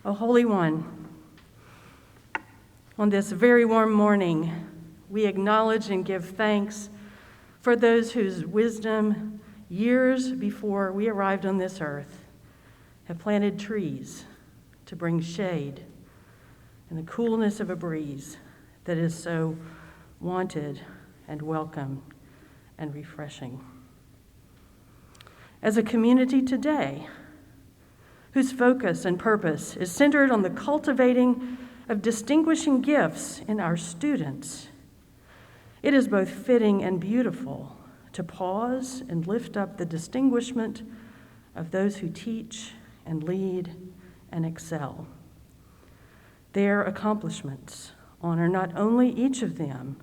O Holy One, on this very warm morning, we acknowledge and give thanks for those whose wisdom, years before we arrived on this earth, have planted trees to bring shade and the coolness of a breeze that is so wanted and welcome and refreshing. As a community today, whose focus and purpose is centered on the cultivating of distinguishing gifts in our students, it is both fitting and beautiful to pause and lift up the distinguishment of those who teach and lead and excel. Their accomplishments honor not only each of them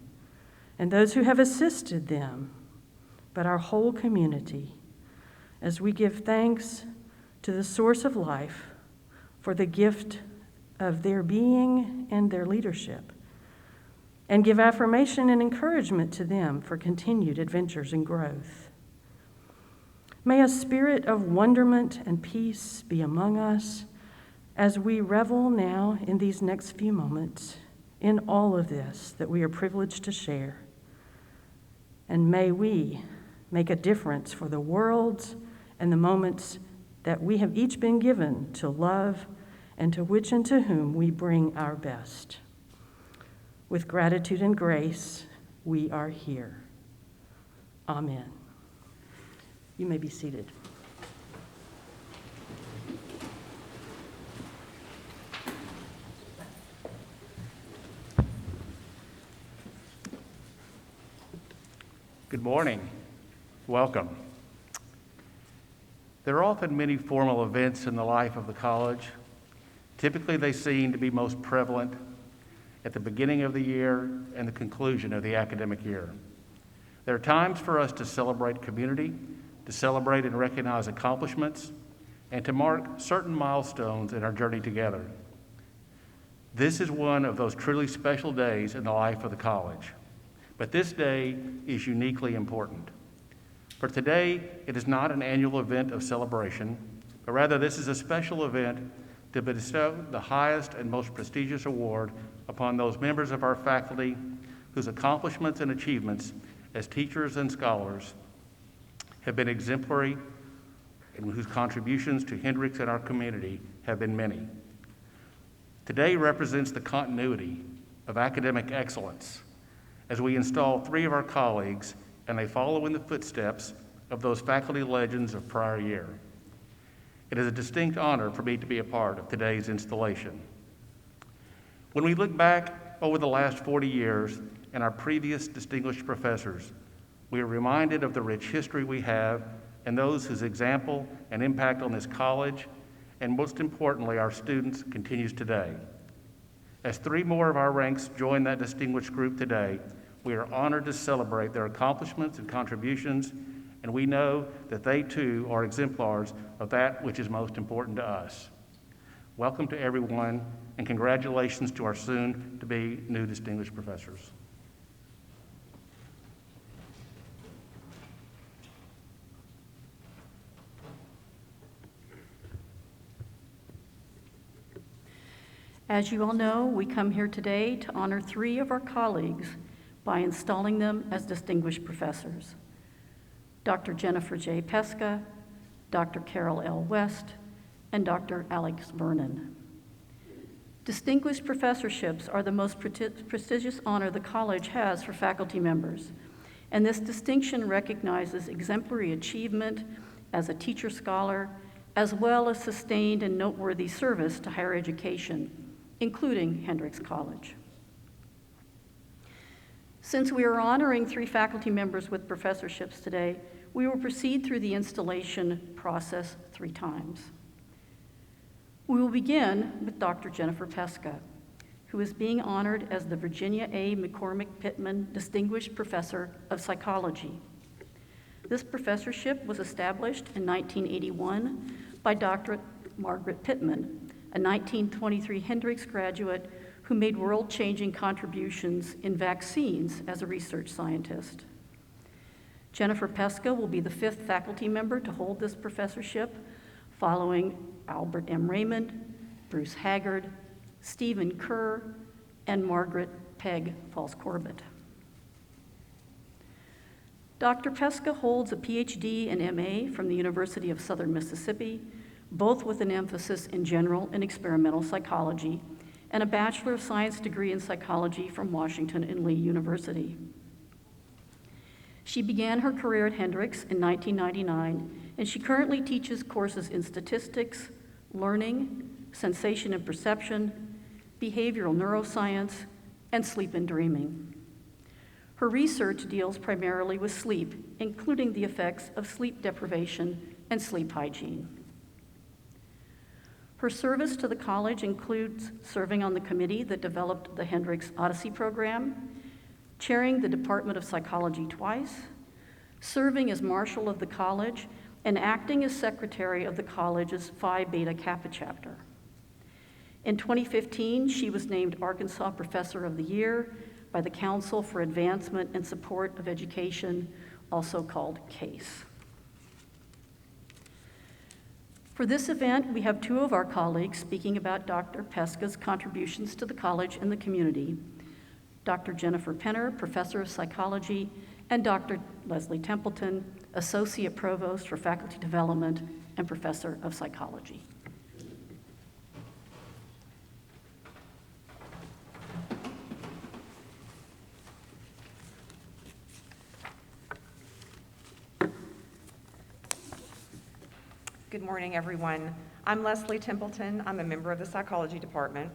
and those who have assisted them, but our whole community, as we give thanks to the source of life for the gift of their being and their leadership, and give affirmation and encouragement to them for continued adventures and growth. May a spirit of wonderment and peace be among us as we revel now in these next few moments in all of this that we are privileged to share. And may we make a difference for the worlds and the moments that we have each been given to love and to which and to whom we bring our best. With gratitude and grace, we are here. Amen. You may be seated. Good morning. Welcome. There are often many formal events in the life of the college. Typically, they seem to be most prevalent at the beginning of the year and the conclusion of the academic year. There are times for us to celebrate community, to celebrate and recognize accomplishments, and to mark certain milestones in our journey together. This is one of those truly special days in the life of the college. But this day is uniquely important. For today, it is not an annual event of celebration, but rather this is a special event to bestow the highest and most prestigious award upon those members of our faculty whose accomplishments and achievements as teachers and scholars have been exemplary and whose contributions to Hendrix and our community have been many. Today represents the continuity of academic excellence as we install 3 of our colleagues and they follow in the footsteps of those faculty legends of prior year. It is a distinct honor for me to be a part of today's installation. When we look back over the last 40 years and our previous distinguished professors, we are reminded of the rich history we have and those whose example and impact on this college, and most importantly, our students, continues today. As 3 more of our ranks join that distinguished group today, we are honored to celebrate their accomplishments and contributions, and we know that they too are exemplars of that which is most important to us. Welcome to everyone, and congratulations to our soon-to-be new distinguished professors. As you all know, we come here today to honor 3 of our colleagues by installing them as distinguished professors: Dr. Jennifer J. Peszka, Dr. Carol L. West, and Dr. Alex Vernon. Distinguished professorships are the most prestigious honor the college has for faculty members, and this distinction recognizes exemplary achievement as a teacher-scholar, as well as sustained and noteworthy service to higher education, including Hendrix College. Since we are honoring 3 faculty members with professorships today, we will proceed through the installation process 3 times. We will begin with Dr. Jennifer Peszka, who is being honored as the Virginia A. McCormick Pittman Distinguished Professor of Psychology. This professorship was established in 1981 by Dr. Margaret Pittman, a 1923 Hendrix graduate who made world-changing contributions in vaccines as a research scientist. Jennifer Peszka will be the 5th faculty member to hold this professorship, following Albert M. Raymond, Bruce Haggard, Stephen Kerr, and Margaret Peg Falls-Corbett. Dr. Peszka holds a PhD and MA from the University of Southern Mississippi, both with an emphasis in general and experimental psychology, and a Bachelor of Science degree in psychology from Washington and Lee University. She began her career at Hendrix in 1999, and she currently teaches courses in statistics, learning, sensation and perception, behavioral neuroscience, and sleep and dreaming. Her research deals primarily with sleep, including the effects of sleep deprivation and sleep hygiene. Her service to the college includes serving on the committee that developed the Hendrix Odyssey program, chairing the Department of Psychology twice, serving as marshal of the college, and acting as secretary of the college's Phi Beta Kappa chapter. In 2015, she was named Arkansas Professor of the Year by the Council for Advancement and Support of Education, also called CASE. For this event, we have two of our colleagues speaking about Dr. Peszka's contributions to the college and the community, Dr. Jennifer Penner, Professor of Psychology, and Dr. Leslie Templeton, Associate Provost for Faculty Development and Professor of Psychology. Good morning, everyone. I'm Leslie Templeton. I'm a member of the psychology department.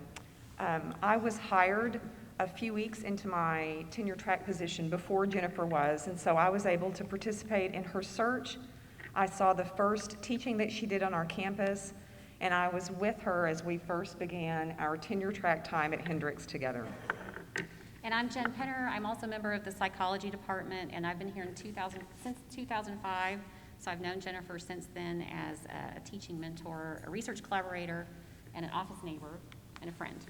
I was hired a few weeks into my tenure track position before Jennifer was, and so I was able to participate in her search. I saw the first teaching that she did on our campus, and I was with her as we first began our tenure track time at Hendrix together. And I'm Jen Penner. I'm also a member of the psychology department, and I've been here since 2005. So I've known Jennifer since then as a teaching mentor, a research collaborator, and an office neighbor, and a friend.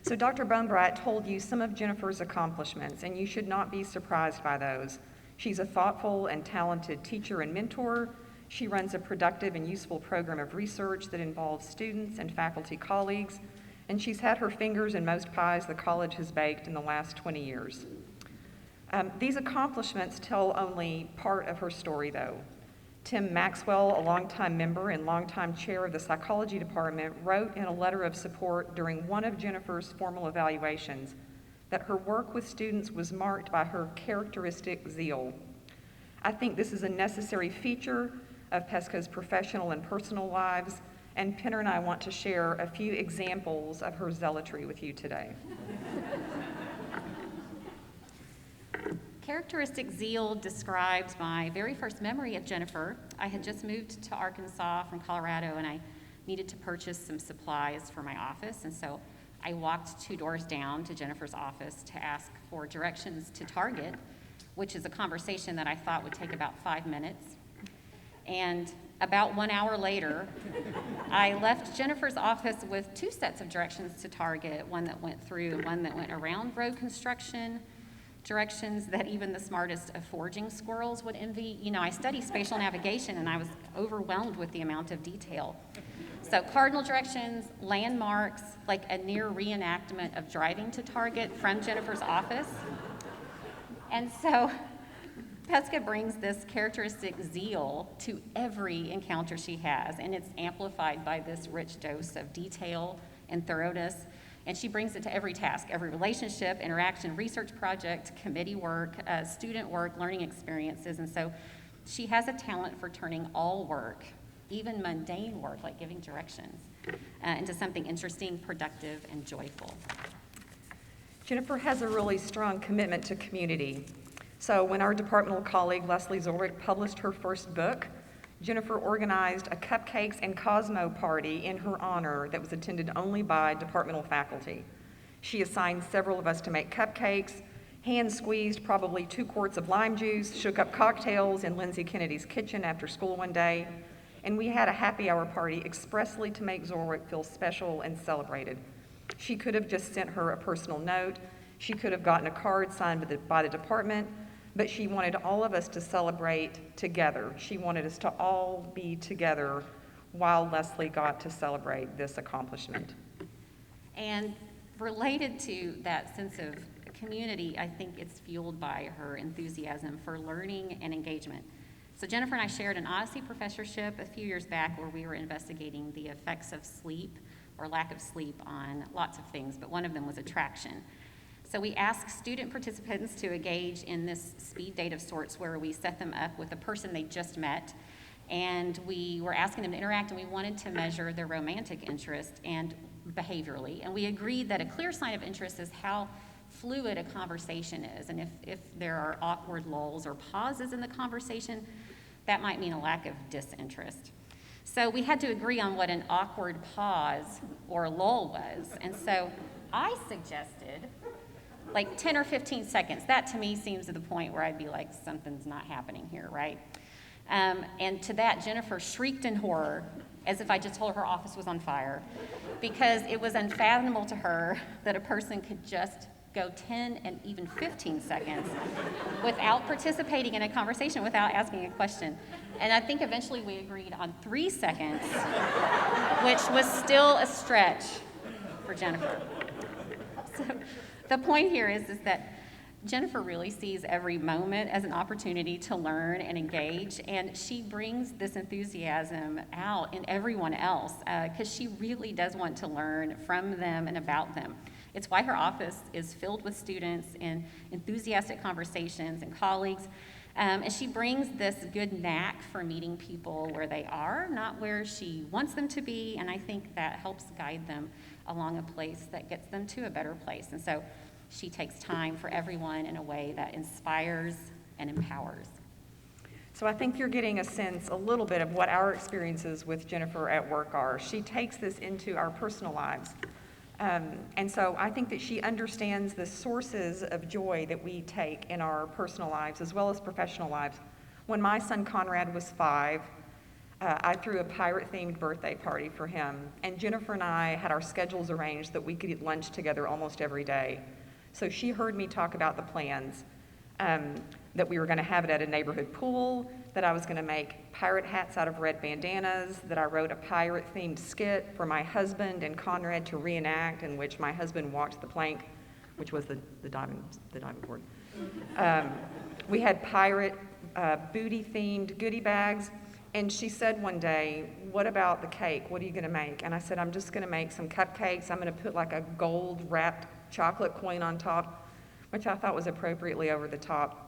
So Dr. Bonebright told you some of Jennifer's accomplishments, and you should not be surprised by those. She's a thoughtful and talented teacher and mentor. She runs a productive and useful program of research that involves students and faculty colleagues, and she's had her fingers in most pies the college has baked in the last 20 years. These accomplishments tell only part of her story, though. Tim Maxwell, a longtime member and longtime chair of the psychology department, wrote in a letter of support during one of Jennifer's formal evaluations that her work with students was marked by her characteristic zeal. I think this is a necessary feature of Peszka's professional and personal lives, and Penner and I want to share a few examples of her zealotry with you today. Characteristic zeal describes my very first memory of Jennifer. I had just moved to Arkansas from Colorado, and I needed to purchase some supplies for my office, and so I walked 2 doors down to Jennifer's office to ask for directions to Target, which is a conversation that I thought would take about 5 minutes. And about 1 hour later, I left Jennifer's office with 2 sets of directions to Target, one that went through and one that went around road construction, directions that even the smartest of foraging squirrels would envy. You know, I study spatial navigation, and I was overwhelmed with the amount of detail. So cardinal directions, landmarks, like a near reenactment of driving to Target from Jennifer's office. And so Peszka brings this characteristic zeal to every encounter she has, and it's amplified by this rich dose of detail and thoroughness. And she brings it to every task, every relationship, interaction, research project, committee work, student work, learning experiences. And so she has a talent for turning all work, even mundane work like giving directions, into something interesting, productive, and joyful. Jennifer has a really strong commitment to community. So when our departmental colleague Leslie Zorwick published her first book, Jennifer organized a cupcakes and Cosmo party in her honor that was attended only by departmental faculty. She assigned several of us to make cupcakes, hand-squeezed probably 2 quarts of lime juice, shook up cocktails in Lindsay Kennedy's kitchen after school one day, and we had a happy hour party expressly to make Zorwick feel special and celebrated. She could have just sent her a personal note. She could have gotten a card signed by the department, but she wanted all of us to celebrate together. She wanted us to all be together while Leslie got to celebrate this accomplishment. And related to that sense of community, I think it's fueled by her enthusiasm for learning and engagement. So Jennifer and I shared an Odyssey professorship a few years back where we were investigating the effects of sleep or lack of sleep on lots of things, but one of them was attraction. So we asked student participants to engage in this speed date of sorts where we set them up with a person they just met, and we were asking them to interact, and we wanted to measure their romantic interest and behaviorally. And we agreed that a clear sign of interest is how fluid a conversation is, and if there are awkward lulls or pauses in the conversation, that might mean a lack of disinterest. So we had to agree on what an awkward pause or lull was, and so I suggested like 10 or 15 seconds. That to me seems to the point where I'd be like, something's not happening here, right? And to that, Jennifer shrieked in horror as if I just told her office was on fire, because it was unfathomable to her that a person could just go 10 and even 15 seconds without participating in a conversation, without asking a question. And I think eventually we agreed on 3 seconds, which was still a stretch for Jennifer. So the point here is that Jennifer really sees every moment as an opportunity to learn and engage, and she brings this enthusiasm out in everyone else because she really does want to learn from them and about them. It's why her office is filled with students and enthusiastic conversations and colleagues, and she brings this good knack for meeting people where they are, not where she wants them to be, and I think that helps guide them along a place that gets them to a better place. And so she takes time for everyone in a way that inspires and empowers. So I think you're getting a sense, a little bit of what our experiences with Jennifer at work are. She takes this into our personal lives. And so I think that she understands the sources of joy that we take in our personal lives as well as professional lives. When my son Conrad was 5, I threw a pirate-themed birthday party for him, and Jennifer and I had our schedules arranged that we could eat lunch together almost every day. So she heard me talk about the plans, that we were going to have it at a neighborhood pool, that I was going to make pirate hats out of red bandanas, that I wrote a pirate-themed skit for my husband and Conrad to reenact, in which my husband walked the plank, which was the diving board. We had pirate booty-themed goodie bags, and she said one day, "What about the cake? What are you going to make?" And I said, "I'm just going to make some cupcakes. I'm going to put like a gold-wrapped chocolate coin on top," which I thought was appropriately over the top.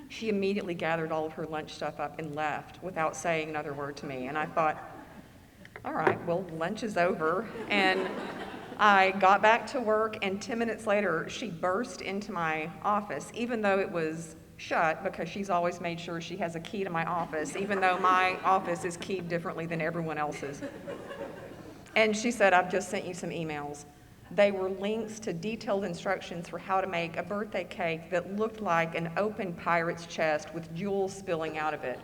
She immediately gathered all of her lunch stuff up and left without saying another word to me. And I thought, all right, well, lunch is over. And I got back to work, and 10 minutes later, she burst into my office, even though it was shut, because she's always made sure she has a key to my office, even though my office is keyed differently than everyone else's. And she said, "I've just sent you some emails." They were links to detailed instructions for how to make a birthday cake that looked like an open pirate's chest with jewels spilling out of it.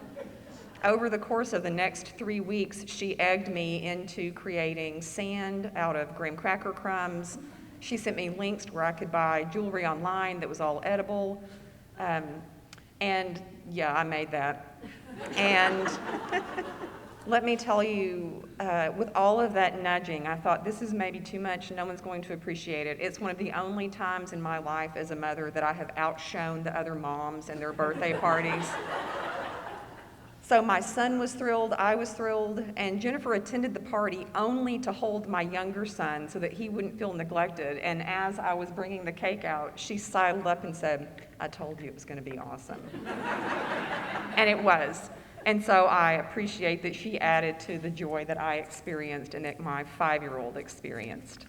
Over the course of the next 3 weeks, she egged me into creating sand out of graham cracker crumbs. She sent me links to where I could buy jewelry online that was all edible. And yeah, I made that. And let me tell you, with all of that nudging, I thought, this is maybe too much. No one's going to appreciate it. It's one of the only times in my life as a mother that I have outshone the other moms and their birthday parties. So my son was thrilled, I was thrilled, and Jennifer attended the party only to hold my younger son so that he wouldn't feel neglected. And as I was bringing the cake out, she sidled up and said, "I told you it was going to be awesome." And it was. And so I appreciate that she added to the joy that I experienced and that my 5-year-old experienced.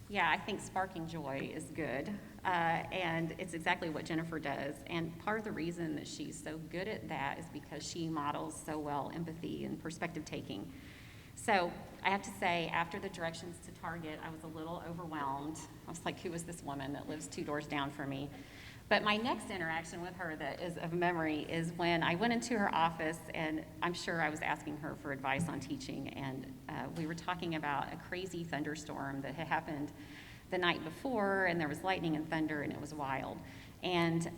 Yeah, I think sparking joy is good, and it's exactly what Jennifer does. And part of the reason that she's so good at that is because she models so well empathy and perspective taking. So I have to say, after the directions to Target, I was a little overwhelmed. I was like, who is this woman that lives 2 doors down from me? But my next interaction with her that is of memory is when I went into her office, and I'm sure I was asking her for advice on teaching, and we were talking about a crazy thunderstorm that had happened the night before, and there was lightning and thunder, and it was wild. And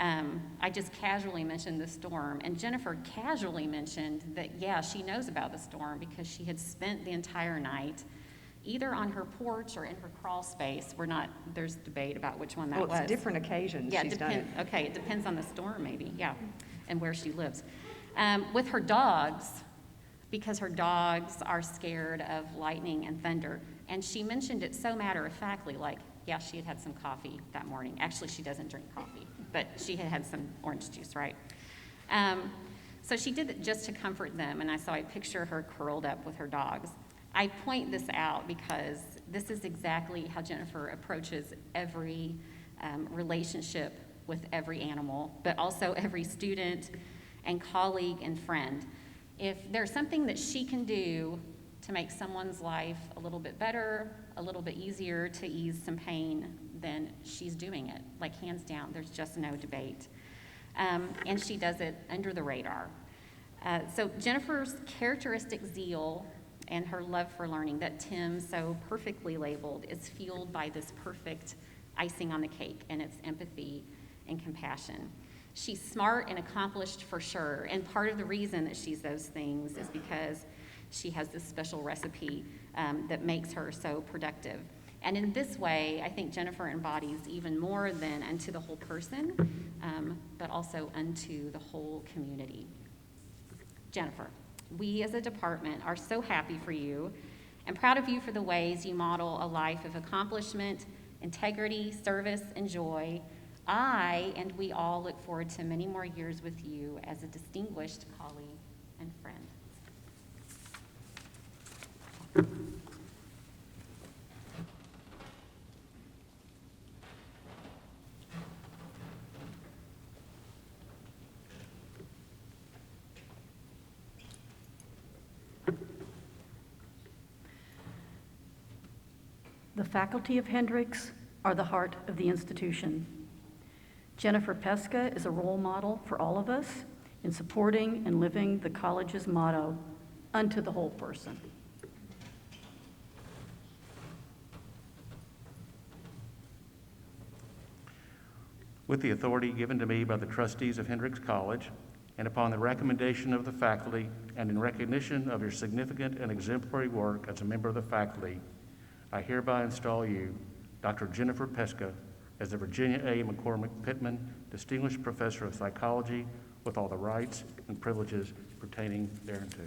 I just casually mentioned the storm, and Jennifer casually mentioned that, yeah, she knows about the storm because she had spent the entire night either on her porch or in her crawl space. There's debate about which one that was. Well, it's different occasions Yeah, she's done it. okay, it depends on the storm maybe, yeah, and where she lives. With her dogs, because her dogs are scared of lightning and thunder. And she mentioned it so matter-of-factly, like, yeah, she had some coffee that morning. Actually, she doesn't drink coffee, but she had some orange juice, right? So she did it just to comfort them, and I picture her curled up with her dogs. I point this out because this is exactly how Jennifer approaches every relationship with every animal, but also every student and colleague and friend. If there's something that she can do to make someone's life a little bit better, a little bit easier, to ease some pain, then she's doing it, like hands down. There's just no debate. And she does it under the radar. So Jennifer's characteristic zeal and her love for learning that Tim so perfectly labeled is fueled by this perfect icing on the cake, and it's empathy and compassion. She's smart and accomplished for sure, and part of the reason that she's those things is because she has this special recipe that makes her so productive. And in this way, I think Jennifer embodies even more than unto the whole person, but also unto the whole community. Jennifer, we as a department are so happy for you and proud of you for the ways you model a life of accomplishment, integrity, service, and joy. I and we all look forward to many more years with you as a distinguished colleague and friend. The faculty of Hendrix are the heart of the institution. Jennifer Peszka is a role model for all of us in supporting and living the college's motto, unto the whole person. With the authority given to me by the trustees of Hendrix College, and upon the recommendation of the faculty, and in recognition of your significant and exemplary work as a member of the faculty, I hereby install you, Dr. Jennifer Peszka, as the Virginia A. McCormick Pittman Distinguished Professor of Psychology with all the rights and privileges pertaining thereunto.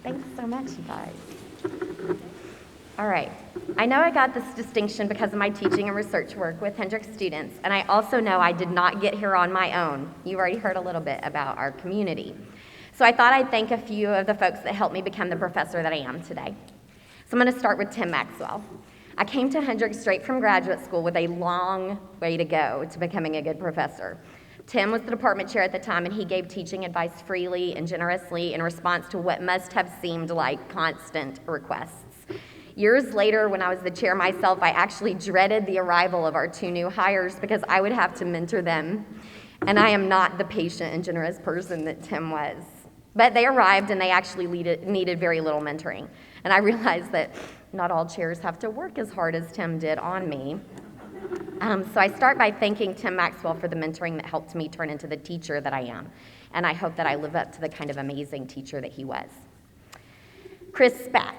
Thanks so much, you guys. All right. I know I got this distinction because of my teaching and research work with Hendrix students, and I also know I did not get here on my own. You've already heard a little bit about our community. So I thought I'd thank a few of the folks that helped me become the professor that I am today. So I'm going to start with Tim Maxwell. I came to Hendrix straight from graduate school with a long way to go to becoming a good professor. Tim was the department chair at the time, and he gave teaching advice freely and generously in response to what must have seemed like constant requests. Years later, when I was the chair myself, I actually dreaded the arrival of our two new hires because I would have to mentor them, and I am not the patient and generous person that Tim was. But they arrived, and they actually needed very little mentoring, and I realized that not all chairs have to work as hard as Tim did on me. So I start by thanking Tim Maxwell for the mentoring that helped me turn into the teacher that I am. And I hope that I live up to the kind of amazing teacher that he was. Chris Spatz.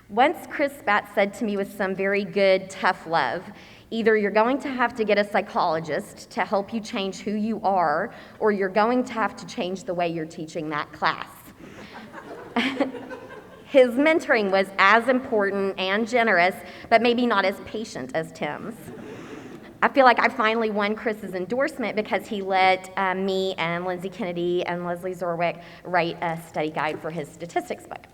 Once Chris Spatz said to me with some very good, tough love, either you're going to have to get a psychologist to help you change who you are, or you're going to have to change the way you're teaching that class. His mentoring was as important and generous, but maybe not as patient as Tim's. I feel like I finally won Chris's endorsement because he let me and Lindsay Kennedy and Leslie Zorwick write a study guide for his statistics book.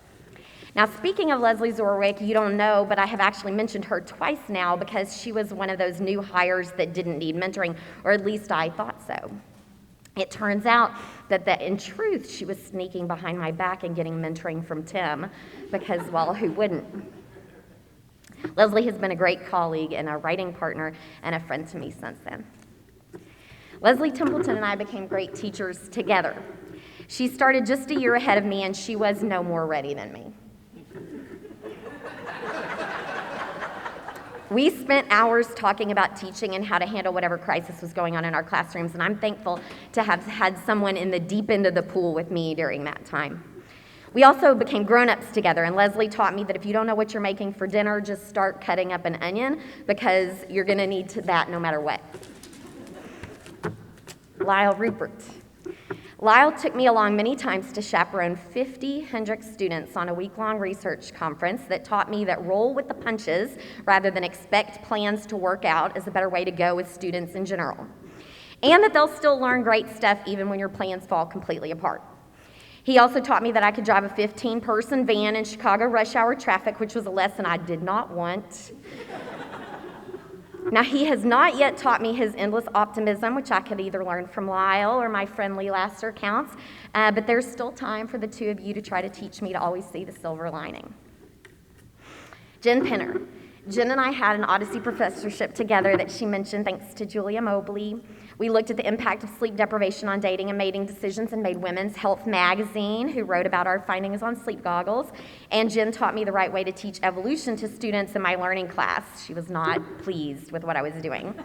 Now, speaking of Leslie Zorwick, you don't know, but I have actually mentioned her twice now because she was one of those new hires that didn't need mentoring, or at least I thought so. It turns out that in truth, she was sneaking behind my back and getting mentoring from Tim because, well, who wouldn't? Leslie has been a great colleague and a writing partner and a friend to me since then. Leslie Templeton and I became great teachers together. She started just a year ahead of me, and she was no more ready than me. We spent hours talking about teaching and how to handle whatever crisis was going on in our classrooms, and I'm thankful to have had someone in the deep end of the pool with me during that time. We also became grown-ups together, and Leslie taught me that if you don't know what you're making for dinner, just start cutting up an onion because you're going to need that no matter what. Lyle Rupert. Lyle took me along many times to chaperone 50 Hendricks students on a week-long research conference that taught me that roll with the punches rather than expect plans to work out is a better way to go with students in general, and that they'll still learn great stuff even when your plans fall completely apart. He also taught me that I could drive a 15-person van in Chicago rush hour traffic, which was a lesson I did not want. Now, he has not yet taught me his endless optimism, which I could either learn from Lyle or my friend Lee Laster counts, but there's still time for the two of you to try to teach me to always see the silver lining. Jen Penner. Jen and I had an Odyssey professorship together that she mentioned thanks to Julia Mobley. We looked at the impact of sleep deprivation on dating and mating decisions and made Women's Health magazine, who wrote about our findings on sleep goggles. And Jen taught me the right way to teach evolution to students in my learning class. She was not pleased with what I was doing.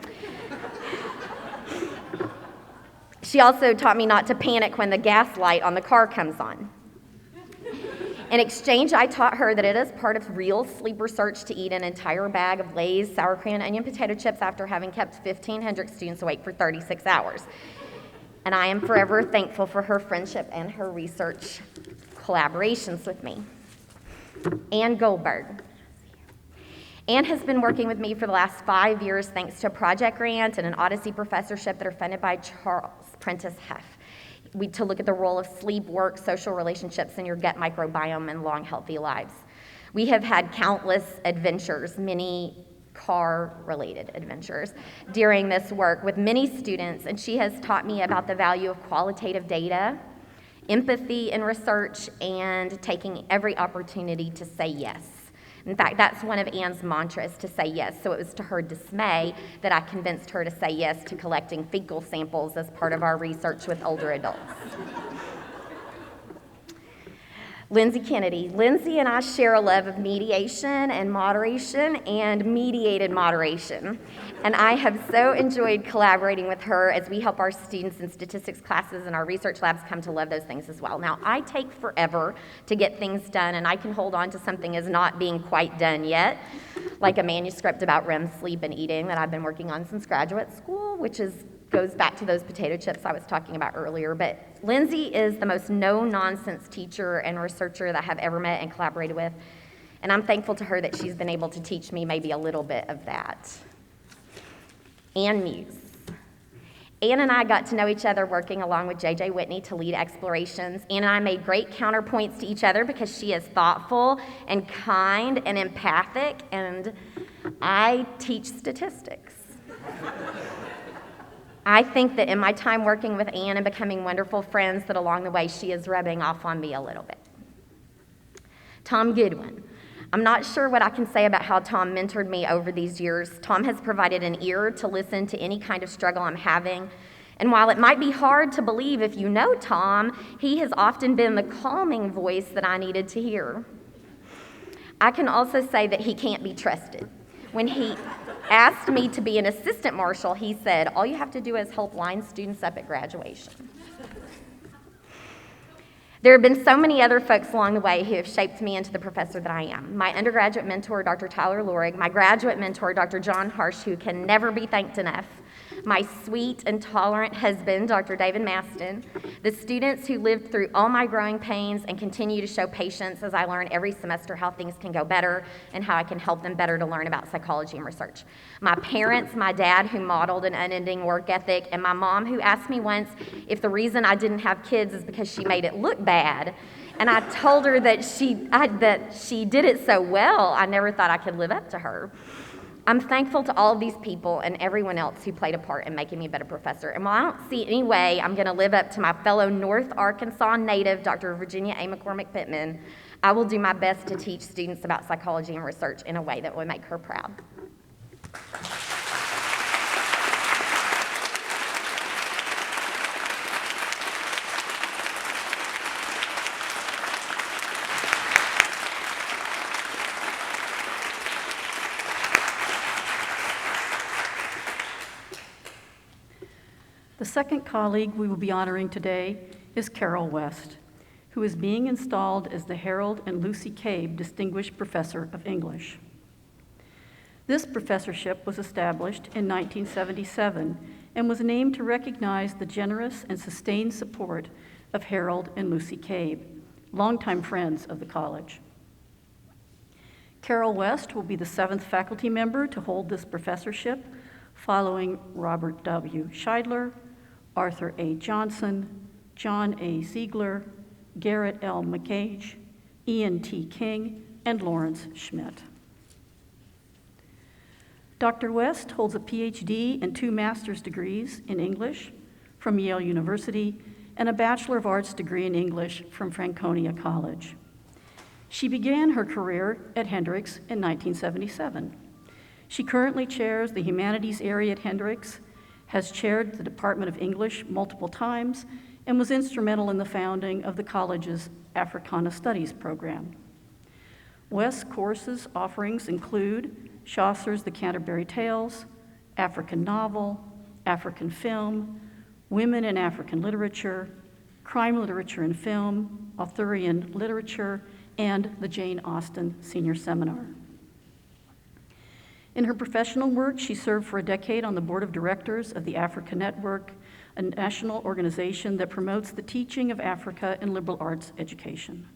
She also taught me not to panic when the gas light on the car comes on. In exchange, I taught her that it is part of real sleep research to eat an entire bag of Lay's sour cream and onion potato chips after having kept 1,500 students awake for 36 hours. And I am forever thankful for her friendship and her research collaborations with me. Ann Goldberg. Ann has been working with me for the last 5 years thanks to a project grant and an Odyssey professorship that are funded by Charles Prentice Heff. To look at the role of sleep, work, social relationships, and your gut microbiome in long, healthy lives. We have had countless adventures, many car-related adventures, during this work with many students, and she has taught me about the value of qualitative data, empathy in research, and taking every opportunity to say yes. In fact, that's one of Ann's mantras, to say yes. So it was to her dismay that I convinced her to say yes to collecting fecal samples as part of our research with older adults. Lindsay Kennedy. Lindsay and I share a love of mediation and moderation and mediated moderation. And I have so enjoyed collaborating with her as we help our students in statistics classes and our research labs come to love those things as well. Now, I take forever to get things done, and I can hold on to something as not being quite done yet, like a manuscript about REM sleep and eating that I've been working on since graduate school, which goes back to those potato chips I was talking about earlier. But Lindsay is the most no-nonsense teacher and researcher that I have ever met and collaborated with, and I'm thankful to her that she's been able to teach me maybe a little bit of that. Ann Muse. Ann and I got to know each other working along with J.J. Whitney to lead explorations. Ann and I made great counterpoints to each other because she is thoughtful and kind and empathic, and I teach statistics. I think that in my time working with Ann and becoming wonderful friends, that along the way she is rubbing off on me a little bit. Tom Goodwin. I'm not sure what I can say about how Tom mentored me over these years. Tom has provided an ear to listen to any kind of struggle I'm having. And while it might be hard to believe if you know Tom, he has often been the calming voice that I needed to hear. I can also say that he can't be trusted. When he asked me to be an assistant marshal, he said, all you have to do is help line students up at graduation. There have been so many other folks along the way who have shaped me into the professor that I am. My undergraduate mentor, Dr. Tyler Lorig, my graduate mentor, Dr. John Harsh, who can never be thanked enough, my sweet and tolerant husband, Dr. David Maston, the students who lived through all my growing pains and continue to show patience as I learn every semester how things can go better and how I can help them better to learn about psychology and research. My parents, my dad who modeled an unending work ethic, and my mom who asked me once if the reason I didn't have kids is because she made it look bad. And I told her that she did it so well, I never thought I could live up to her. I'm thankful to all of these people and everyone else who played a part in making me a better professor. And while I don't see any way I'm going to live up to my fellow North Arkansas native, Dr. Virginia A. McCormick Pittman, I will do my best to teach students about psychology and research in a way that will make her proud. The second colleague we will be honoring today is Carol West, who is being installed as the Harold and Lucy Cabe Distinguished Professor of English. This professorship was established in 1977 and was named to recognize the generous and sustained support of Harold and Lucy Cabe, longtime friends of the college. Carol West will be the 7th faculty member to hold this professorship, following Robert W. Scheidler, Arthur A. Johnson, John A. Ziegler, Garrett L. McCage, Ian T. King, and Lawrence Schmidt. Dr. West holds a PhD and 2 master's degrees in English from Yale University and a Bachelor of Arts degree in English from Franconia College. She began her career at Hendrix in 1977. She currently chairs the humanities area at Hendrix, has chaired the Department of English multiple times, and was instrumental in the founding of the college's Africana Studies program. West's courses offerings include Chaucer's The Canterbury Tales, African Novel, African Film, Women in African Literature, Crime Literature and Film, Arthurian Literature, and the Jane Austen Senior Seminar. In her professional work, she served for a decade on the board of directors of the Africa Network, a national organization that promotes the teaching of Africa in liberal arts education.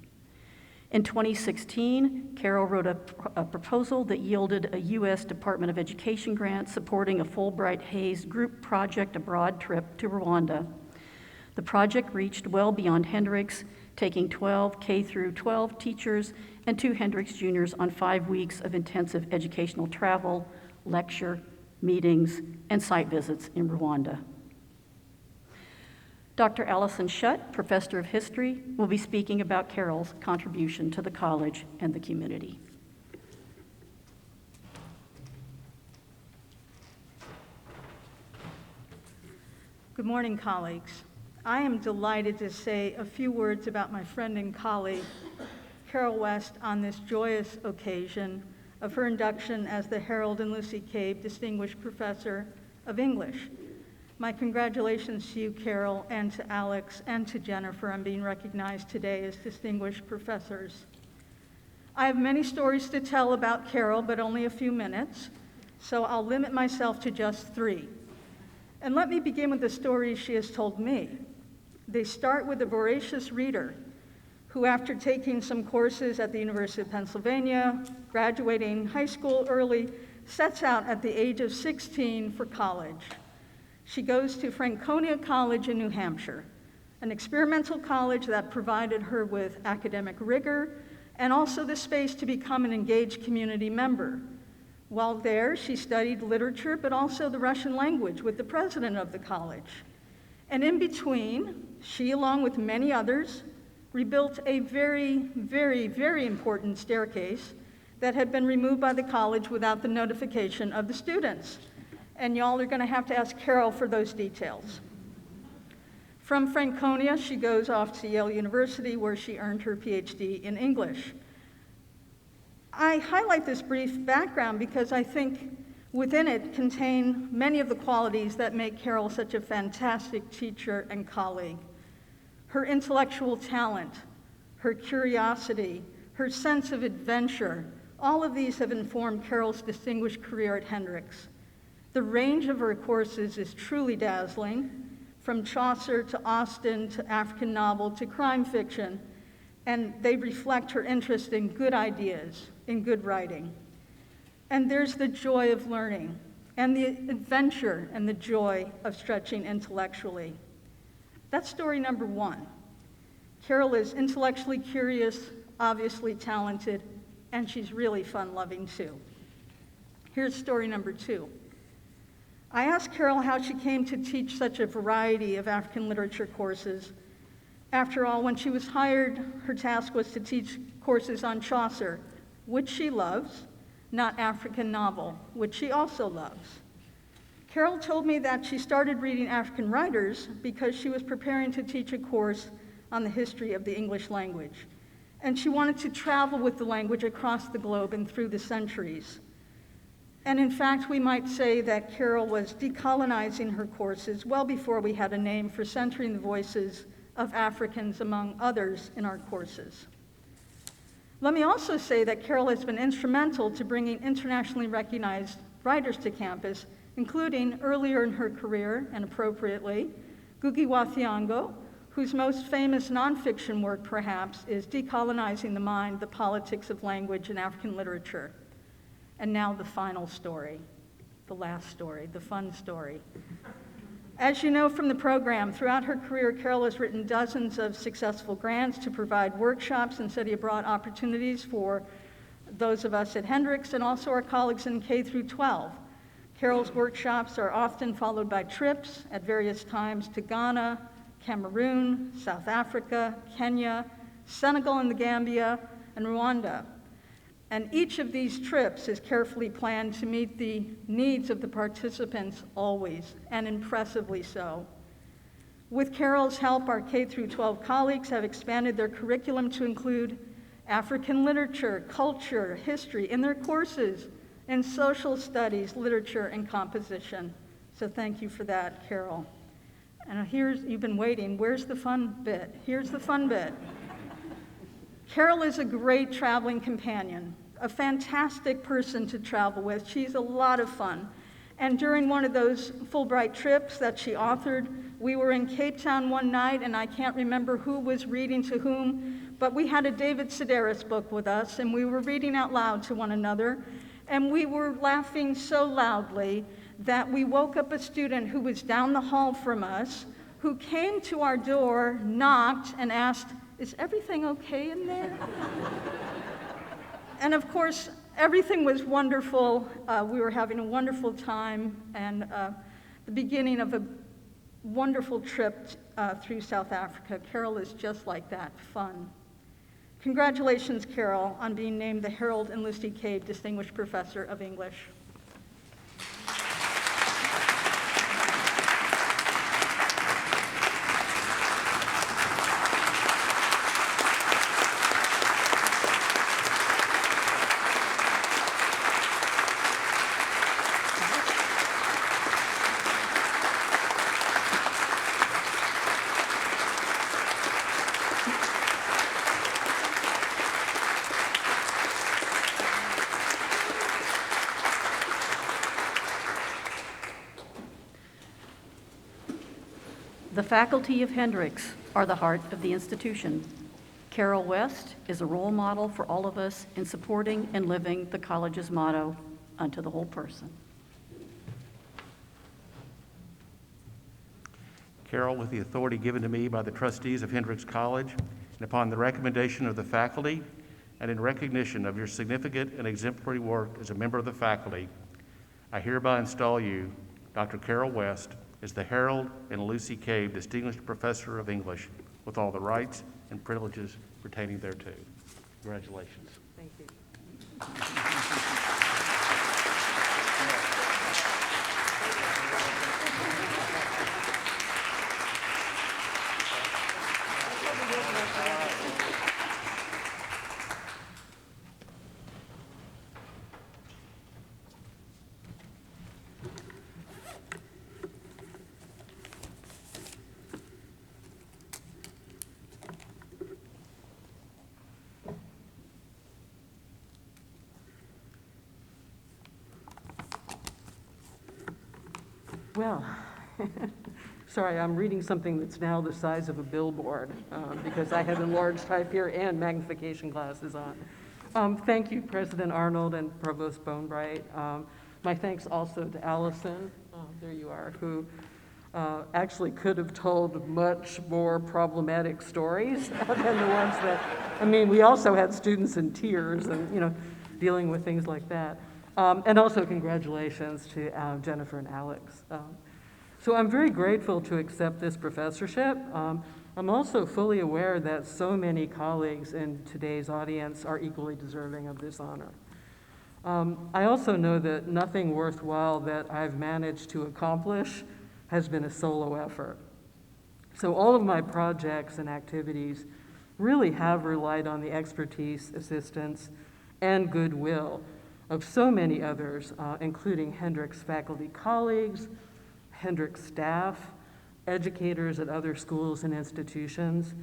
In 2016, Carol wrote a proposal that yielded a U.S. Department of Education grant supporting a Fulbright-Hays group project abroad trip to Rwanda. The project reached well beyond Hendrix, taking 12 K-12 teachers and 2 Hendrix juniors on 5 weeks of intensive educational travel, lecture, meetings, and site visits in Rwanda. Dr. Allison Shutt, Professor of History, will be speaking about Carol's contribution to the college and the community. Good morning, colleagues. I am delighted to say a few words about my friend and colleague, Carol West, on this joyous occasion of her induction as the Harold and Lucy Cabe Distinguished Professor of English. My congratulations to you, Carol, and to Alex and to Jennifer on being recognized today as distinguished professors. I have many stories to tell about Carol, but only a few minutes, so I'll limit myself to just 3. And let me begin with the stories she has told me. They start with a voracious reader who, after taking some courses at the University of Pennsylvania, graduating high school early, sets out at the age of 16 for college. She goes to Franconia College in New Hampshire, an experimental college that provided her with academic rigor and also the space to become an engaged community member. While there, she studied literature, but also the Russian language with the president of the college. And in between, she, along with many others, rebuilt a very, very, very important staircase that had been removed by the college without the notification of the students. And y'all are going to have to ask Carol for those details. From Franconia, she goes off to Yale University, where she earned her PhD in English. I highlight this brief background because I think within it contain many of the qualities that make Carol such a fantastic teacher and colleague. Her intellectual talent, her curiosity, her sense of adventure, all of these have informed Carol's distinguished career at Hendrix. The range of her courses is truly dazzling, from Chaucer to Austen to African novel to crime fiction, and they reflect her interest in good ideas, in good writing. And there's the joy of learning, and the adventure and the joy of stretching intellectually. That's story number one. Carol is intellectually curious, obviously talented, and she's really fun-loving too. Here's story number two. I asked Carol how she came to teach such a variety of African literature courses. After all, when she was hired, her task was to teach courses on Chaucer, which she loves, not African novel, which she also loves. Carol told me that she started reading African writers because she was preparing to teach a course on the history of the English language, and she wanted to travel with the language across the globe and through the centuries. And in fact, we might say that Carol was decolonizing her courses well before we had a name for centering the voices of Africans among others in our courses. Let me also say that Carol has been instrumental to bringing internationally recognized writers to campus, including earlier in her career, and appropriately, Ngugi wa Thiong'o, whose most famous nonfiction work, perhaps, is Decolonizing the Mind, the Politics of Language in African Literature. And now the final story, the last story, the fun story. As you know from the program, throughout her career, Carol has written dozens of successful grants to provide workshops and study abroad opportunities for those of us at Hendrix and also our colleagues in K through 12. Carol's workshops are often followed by trips at various times to Ghana, Cameroon, South Africa, Kenya, Senegal and the Gambia, and Rwanda. And each of these trips is carefully planned to meet the needs of the participants always, and impressively so. With Carol's help, our K through 12 colleagues have expanded their curriculum to include African literature, culture, history in their courses, and social studies, literature, and composition. So thank you for that, Carol. And you've been waiting, where's the fun bit? Here's the fun bit. Carol is a great traveling companion, a fantastic person to travel with. She's a lot of fun. And during one of those Fulbright trips that she authored, we were in Cape Town one night, and I can't remember who was reading to whom, but we had a David Sedaris book with us, and we were reading out loud to one another, and we were laughing so loudly that we woke up a student who was down the hall from us, who came to our door, knocked, and asked, "Is everything okay in there?" And of course, everything was wonderful. We were having a wonderful time, and the beginning of a wonderful trip through South Africa. Carol is just like that, fun. Congratulations, Carol, on being named the Harold and Lucy Cave Distinguished Professor of English. The faculty of Hendrix are the heart of the institution. Carol West is a role model for all of us in supporting and living the college's motto, unto the whole person. Carol, with the authority given to me by the trustees of Hendrix College, and upon the recommendation of the faculty, and in recognition of your significant and exemplary work as a member of the faculty, I hereby install you, Dr. Carol West, as the Harold and Lucy Cave Distinguished Professor of English, with all the rights and privileges pertaining thereto. Congratulations. Thank you. Well, sorry, I'm reading something that's now the size of a billboard because I have enlarged type here and magnification glasses on. Thank you, President Arnold and Provost Bonebright. My thanks also to Allison, there you are, who actually could have told much more problematic stories than the ones that, I mean, we also had students in tears and, you know, dealing with things like that. And also congratulations to Jennifer and Alex. So I'm very grateful to accept this professorship. I'm also fully aware that so many colleagues in today's audience are equally deserving of this honor. I also know that nothing worthwhile that I've managed to accomplish has been a solo effort. So all of my projects and activities really have relied on the expertise, assistance, and goodwill of so many others, including Hendrix faculty colleagues, Hendrix staff, educators at other schools and institutions,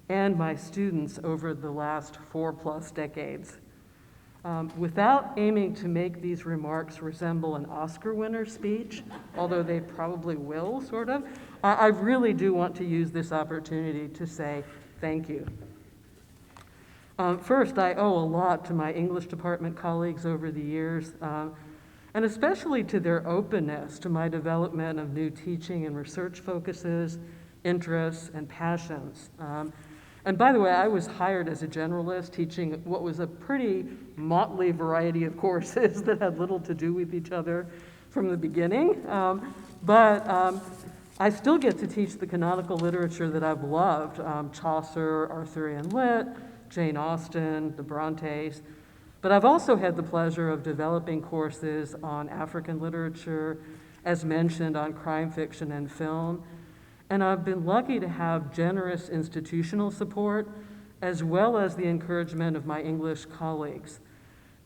and my students over the last 4+ decades. Without aiming to make these remarks resemble an Oscar winner speech, although they probably will, sort of, I really do want to use this opportunity to say thank you. First, I owe a lot to my English department colleagues over the years, and especially to their openness to my development of new teaching and research focuses, interests, and passions. And by the way, I was hired as a generalist teaching what was a pretty motley variety of courses that had little to do with each other from the beginning. But I still get to teach the canonical literature that I've loved, Chaucer, Arthurian Lit, Jane Austen, the Brontes. But I've also had the pleasure of developing courses on African literature, as mentioned, on crime fiction and film. And I've been lucky to have generous institutional support, as well as the encouragement of my English colleagues.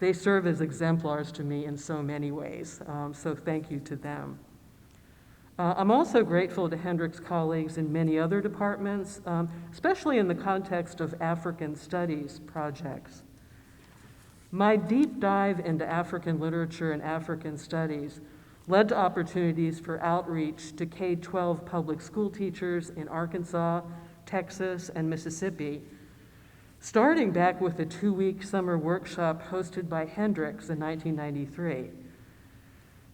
They serve as exemplars to me in so many ways, so thank you to them. I'm also grateful to Hendrix colleagues in many other departments, especially in the context of African studies projects. My deep dive into African literature and African studies led to opportunities for outreach to K-12 public school teachers in Arkansas, Texas, and Mississippi, starting back with a 2-week summer workshop hosted by Hendrix in 1993.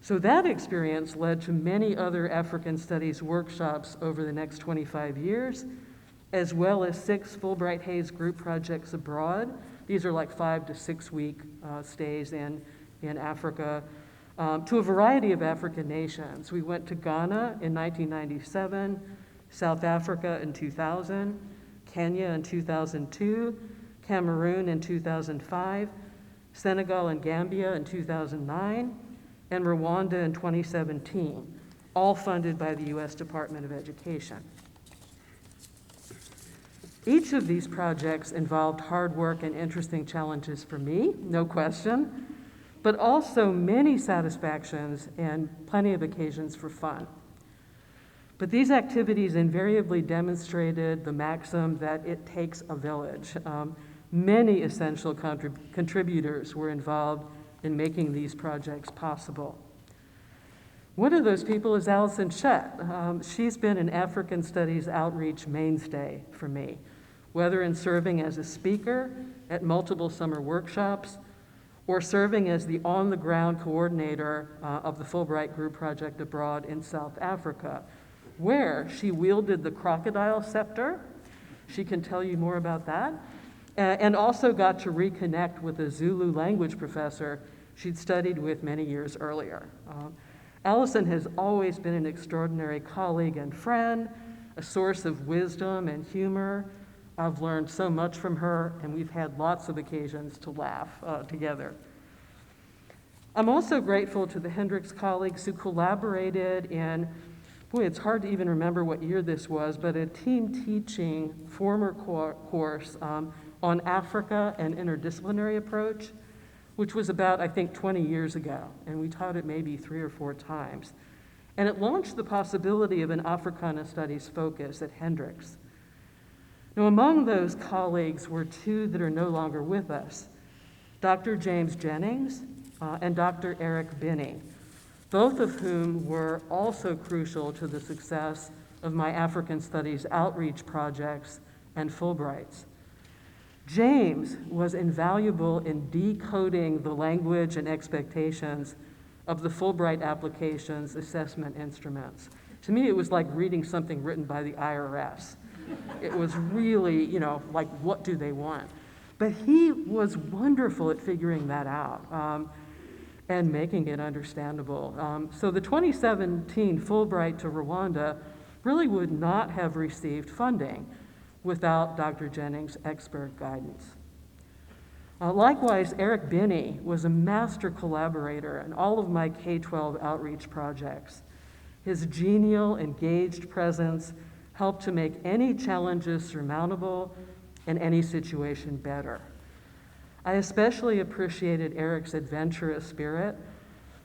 So that experience led to many other African studies workshops over the next 25 years, as well as 6 Fulbright Hays group projects abroad. These are like 5 to 6 week stays in Africa, to a variety of African nations. We went to Ghana in 1997, South Africa in 2000, Kenya in 2002, Cameroon in 2005, Senegal and Gambia in 2009, and Rwanda in 2017, all funded by the U.S. Department of Education. Each of these projects involved hard work and interesting challenges for me, no question, but also many satisfactions and plenty of occasions for fun. But these activities invariably demonstrated the maxim that it takes a village. Many essential contributors were involved in making these projects possible. One of those people is Allison Chet. She's been an African Studies outreach mainstay for me, whether in serving as a speaker at multiple summer workshops or serving as the on-the-ground coordinator of the Fulbright Group Project abroad in South Africa, where she wielded the crocodile scepter. She can tell you more about that. And also got to reconnect with a Zulu language professor she'd studied with many years earlier. Allison has always been an extraordinary colleague and friend, a source of wisdom and humor. I've learned so much from her, and we've had lots of occasions to laugh together. I'm also grateful to the Hendrix colleagues who collaborated in, boy, it's hard to even remember what year this was, but a team teaching former course on Africa and interdisciplinary approach, which was about, I think, 20 years ago, and we taught it maybe 3 or 4 times. And it launched the possibility of an Africana studies focus at Hendrix. Now, among those colleagues were 2 that are no longer with us, Dr. James Jennings and Dr. Eric Binney, both of whom were also crucial to the success of my African Studies outreach projects and Fulbrights. James was invaluable in decoding the language and expectations of the Fulbright application's assessment instruments. To me, it was like reading something written by the IRS. It was really, like, what do they want? But he was wonderful at figuring that out and making it understandable. So the 2017 Fulbright to Rwanda really would not have received funding without Dr. Jennings' expert guidance. Likewise, Eric Binney was a master collaborator in all of my K-12 outreach projects. His genial, engaged presence helped to make any challenges surmountable and any situation better. I especially appreciated Eric's adventurous spirit.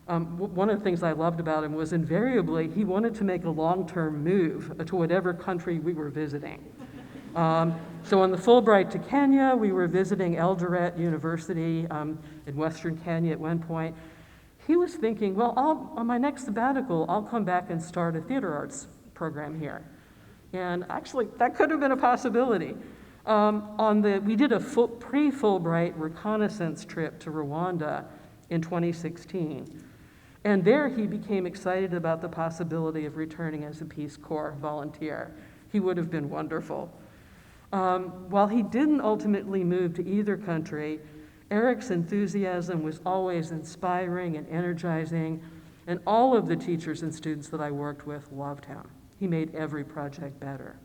One of the things I loved about him was invariably he wanted to make a long-term move to whatever country we were visiting. So on the Fulbright to Kenya, we were visiting Eldoret University in Western Kenya at one point. He was thinking, well, on my next sabbatical, I'll come back and start a theater arts program here. And actually, that could have been a possibility. We did a pre-Fulbright reconnaissance trip to Rwanda in 2016. And there he became excited about the possibility of returning as a Peace Corps volunteer. He would have been wonderful. While he didn't ultimately move to either country, Eric's enthusiasm was always inspiring and energizing, and all of the teachers and students that I worked with loved him. He made every project better.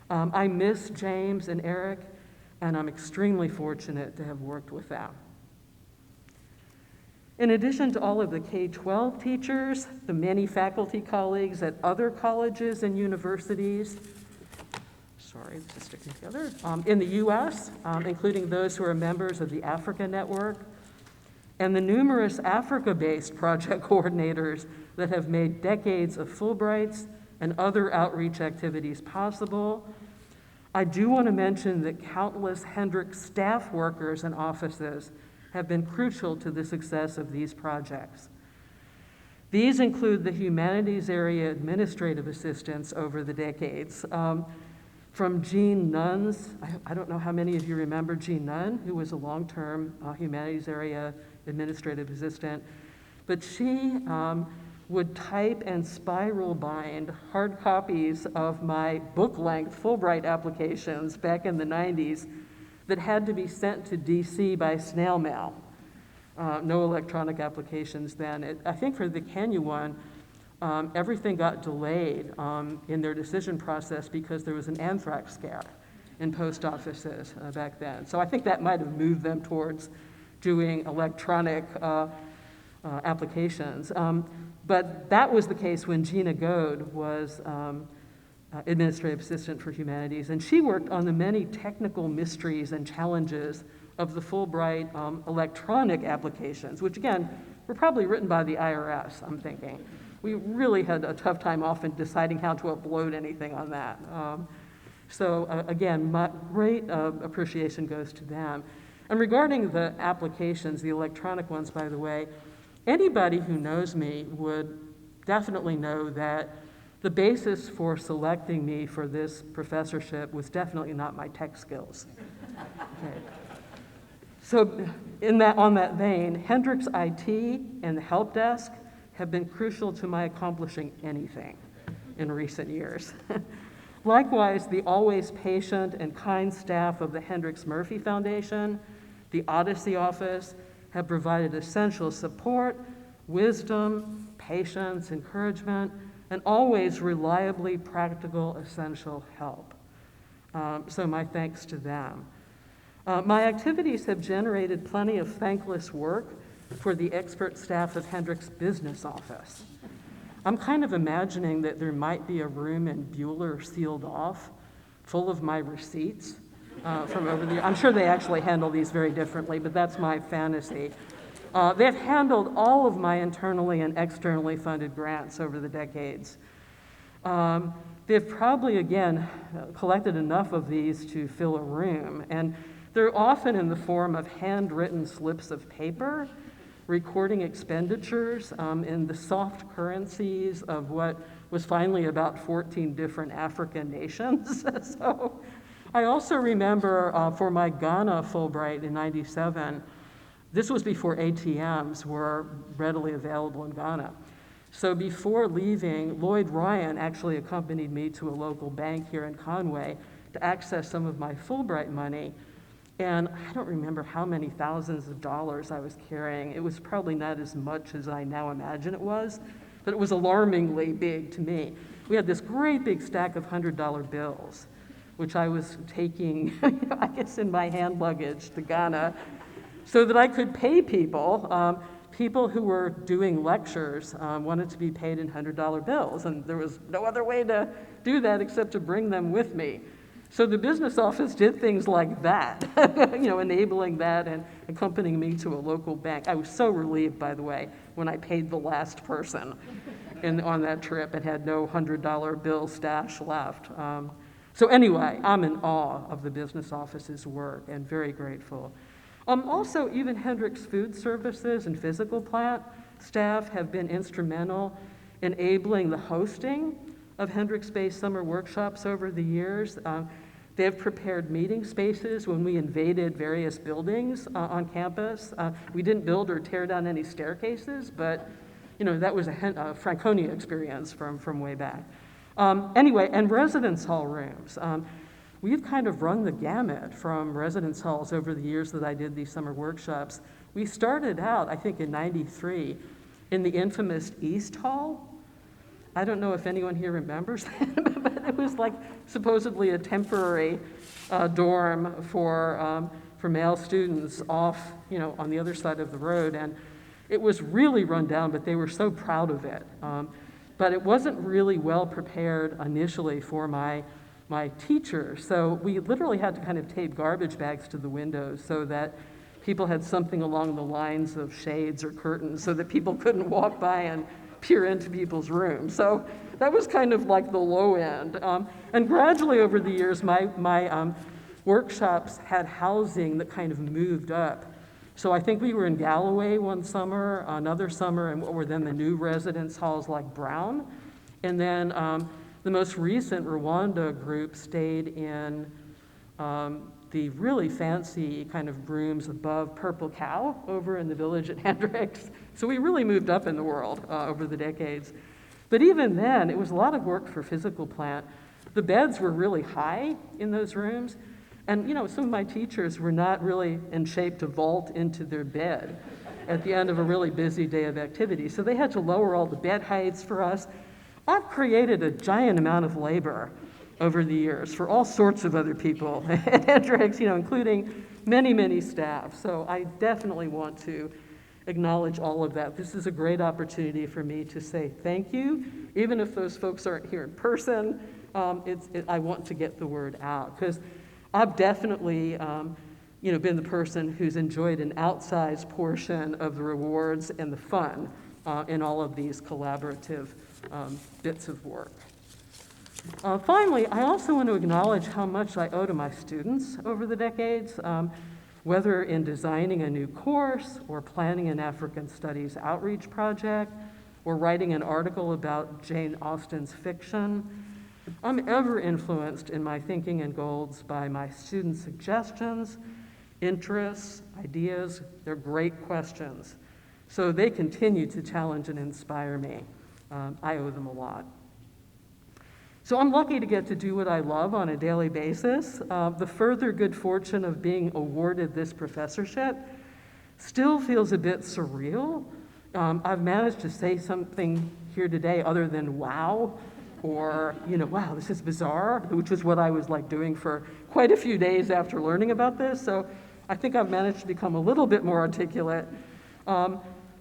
I miss James and Eric, and I'm extremely fortunate to have worked with them. In addition to all of the K-12 teachers, the many faculty colleagues at other colleges and universities, just sticking together, in the US, including those who are members of the Africa Network, and the numerous Africa-based project coordinators that have made decades of Fulbrights and other outreach activities possible. I do want to mention that countless Hendricks staff workers and offices have been crucial to the success of these projects. These include the humanities area administrative assistants over the decades. From Jean Nunn's, I don't know how many of you remember Jean Nunn, who was a long-term humanities area administrative assistant, but she would type and spiral bind hard copies of my book-length Fulbright applications back in the 90s that had to be sent to DC by snail mail. No electronic applications then. I think for the Kenya one, everything got delayed in their decision process because there was an anthrax scare in post offices back then. So I think that might have moved them towards doing electronic applications. But that was the case when Gina Goad was administrative assistant for humanities, and she worked on the many technical mysteries and challenges of the Fulbright electronic applications, which again, were probably written by the IRS, I'm thinking. We really had a tough time often deciding how to upload anything on that. Again, my great appreciation goes to them. And regarding the applications, the electronic ones, by the way, anybody who knows me would definitely know that the basis for selecting me for this professorship was definitely not my tech skills. Okay. So on that vein, Hendricks IT and the help desk have been crucial to my accomplishing anything in recent years. Likewise, the always patient and kind staff of the Hendricks Murphy Foundation, the Odyssey office, have provided essential support, wisdom, patience, encouragement, and always reliably practical, essential help. So my thanks to them. My activities have generated plenty of thankless work for the expert staff of Hendricks' business office. I'm kind of imagining that there might be a room in Bueller sealed off, full of my receipts from over the years. I'm sure they actually handle these very differently, but that's my fantasy. They've handled all of my internally and externally funded grants over the decades. They've probably, again, collected enough of these to fill a room, and they're often in the form of handwritten slips of paper recording expenditures in the soft currencies of what was finally about 14 different African nations. So I also remember for my Ghana Fulbright in '97, this was before ATMs were readily available in Ghana. So before leaving, Lloyd Ryan actually accompanied me to a local bank here in Conway to access some of my Fulbright money. And I don't remember how many thousands of dollars I was carrying. It was probably not as much as I now imagine it was, but it was alarmingly big to me. We had this great big stack of $100 bills, which I was taking, I guess, in my hand luggage to Ghana, so that I could pay people. People who were doing lectures wanted to be paid in $100 bills, and there was no other way to do that except to bring them with me. So the business office did things like that, enabling that and accompanying me to a local bank. I was so relieved, by the way, when I paid the last person on that trip and had no $100 bill stash left. So anyway, I'm in awe of the business office's work and very grateful. Also, even Hendricks Food Services and physical plant staff have been instrumental in enabling the hosting of Hendricks-based summer workshops over the years. They have prepared meeting spaces when we invaded various buildings on campus. We didn't build or tear down any staircases, but that was a Franconia experience from way back. Anyway, and residence hall rooms. We've kind of run the gamut from residence halls over the years that I did these summer workshops. We started out, I think in '93, in the infamous East Hall. I don't know if anyone here remembers that, but it was like supposedly a temporary dorm for male students off, on the other side of the road. And it was really run down, but they were so proud of it. But it wasn't really well prepared initially for my teacher. So we literally had to kind of tape garbage bags to the windows so that people had something along the lines of shades or curtains so that people couldn't walk by and peer into people's rooms. So that was kind of like the low end. And gradually over the years, my workshops had housing that kind of moved up. So I think we were in Galloway one summer, another summer, and what were then the new residence halls like Brown. And then the most recent Rwanda group stayed in the really fancy kind of rooms above Purple Cow over in the village at Hendricks. So we really moved up in the world over the decades. But even then, it was a lot of work for physical plant. The beds were really high in those rooms. And some of my teachers were not really in shape to vault into their bed at the end of a really busy day of activity. So they had to lower all the bed heights for us. I've created a giant amount of labor over the years for all sorts of other people at Hendricks, including many, many staff. So I definitely want to acknowledge all of that. This is a great opportunity for me to say thank you. Even if those folks aren't here in person, I want to get the word out, because I've definitely been the person who's enjoyed an outsized portion of the rewards and the fun in all of these collaborative bits of work. Finally, I also want to acknowledge how much I owe to my students over the decades, whether in designing a new course or planning an African Studies outreach project or writing an article about Jane Austen's fiction. I'm ever influenced in my thinking and goals by my students' suggestions, interests, ideas. They're great questions. So they continue to challenge and inspire me. I owe them a lot. So I'm lucky to get to do what I love on a daily basis. The further good fortune of being awarded this professorship still feels a bit surreal. I've managed to say something here today other than wow, or, wow, this is bizarre, which is what I was doing for quite a few days after learning about this. So I think I've managed to become a little bit more articulate.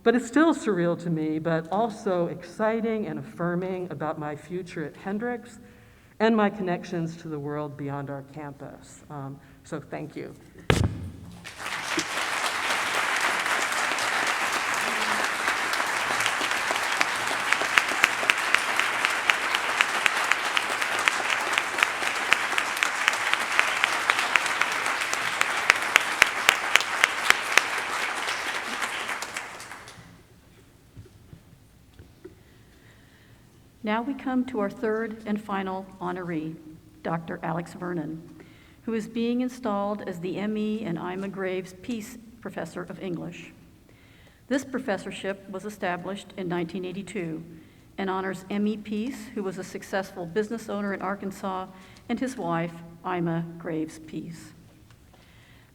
But it's still surreal to me, but also exciting and affirming about my future at Hendricks and my connections to the world beyond our campus. So thank you. Now we come to our third and final honoree, Dr. Alex Vernon, who is being installed as the M.E. and Ima Graves Peace Professor of English. This professorship was established in 1982 and honors M.E. Peace, who was a successful business owner in Arkansas, and his wife, Ima Graves Peace.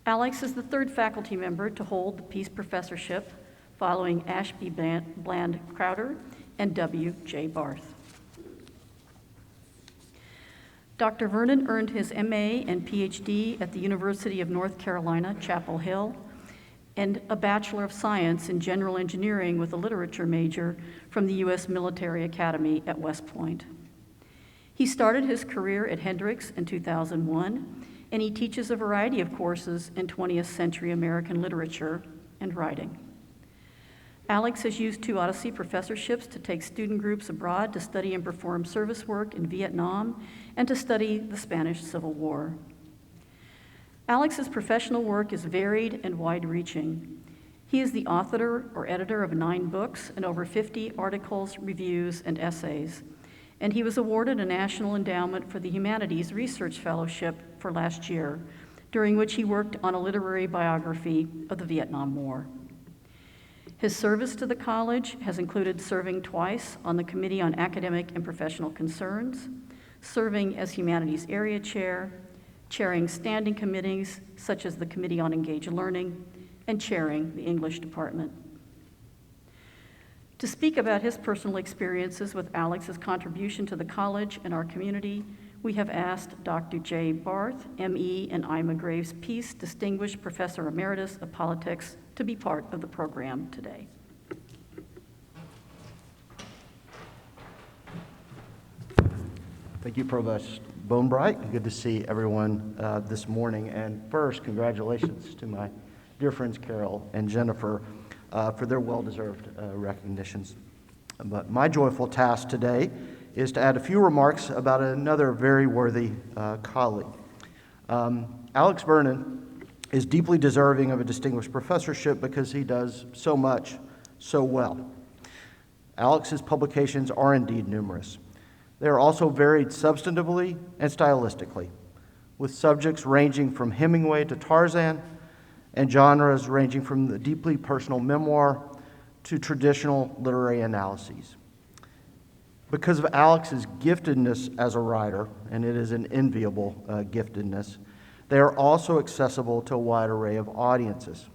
Alex is the third faculty member to hold the Peace Professorship, following Ashby Bland Crowder and W.J. Barth. Dr. Vernon earned his MA and PhD at the University of North Carolina, Chapel Hill, and a Bachelor of Science in General Engineering with a literature major from the U.S. Military Academy at West Point. He started his career at Hendrix in 2001, and he teaches a variety of courses in 20th century American literature and writing. Alex has used 2 Odyssey professorships to take student groups abroad to study and perform service work in Vietnam and to study the Spanish Civil War. Alex's professional work is varied and wide-reaching. He is the author or editor of 9 books and over 50 articles, reviews, and essays, and he was awarded a National Endowment for the Humanities Research Fellowship for last year, during which he worked on a literary biography of the Vietnam War. His service to the college has included serving twice on the Committee on Academic and Professional Concerns, serving as Humanities Area Chair, chairing standing committees such as the Committee on Engaged Learning, and chairing the English Department. To speak about his personal experiences with Alex's contribution to the college and our community, we have asked Dr. J. Barth, M.E. and Ima Graves Peace Distinguished Professor Emeritus of Politics, to be part of the program today. Thank you, Provost Bonebright. Good to see everyone this morning. And first, congratulations to my dear friends Carol and Jennifer for their well-deserved recognitions. But my joyful task today is to add a few remarks about another very worthy colleague. Alex Vernon is deeply deserving of a distinguished professorship because he does so much so well. Alex's publications are indeed numerous. They are also varied substantively and stylistically, with subjects ranging from Hemingway to Tarzan and genres ranging from the deeply personal memoir to traditional literary analyses. Because of Alex's giftedness as a writer, and it is an enviable giftedness, they are also accessible to a wide array of audiences.